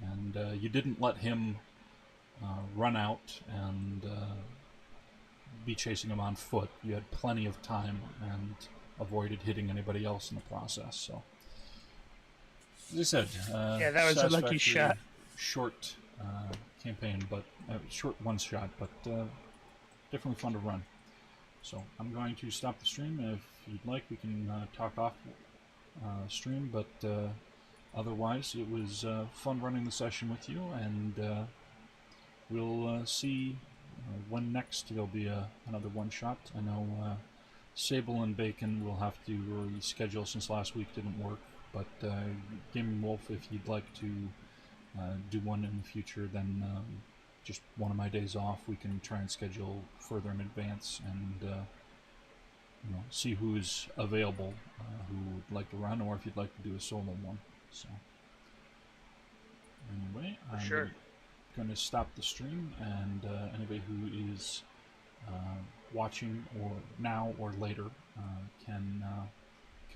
Speaker 1: And you didn't let him run out and be chasing him on foot. You had plenty of time and avoided hitting anybody else in the process. So, as I said,
Speaker 3: Yeah, that was a lucky
Speaker 1: satisfactory
Speaker 3: shot.
Speaker 1: short campaign, but short one shot, but definitely fun to run. So I'm going to stop the stream. If you'd like, we can talk off stream, but otherwise, it was fun running the session with you, and we'll see when next there'll be another one shot. I know Sable and Bacon will have to reschedule since last week didn't work, but Gaming Wolf, if you'd like to do one in the future, then just one of my days off, we can try and schedule further in advance and see who's available, who would like to run, or if you'd like to do a solo one. So anyway,
Speaker 3: For
Speaker 1: I'm
Speaker 3: sure.
Speaker 1: going to stop the stream, and anybody who is watching or now or later can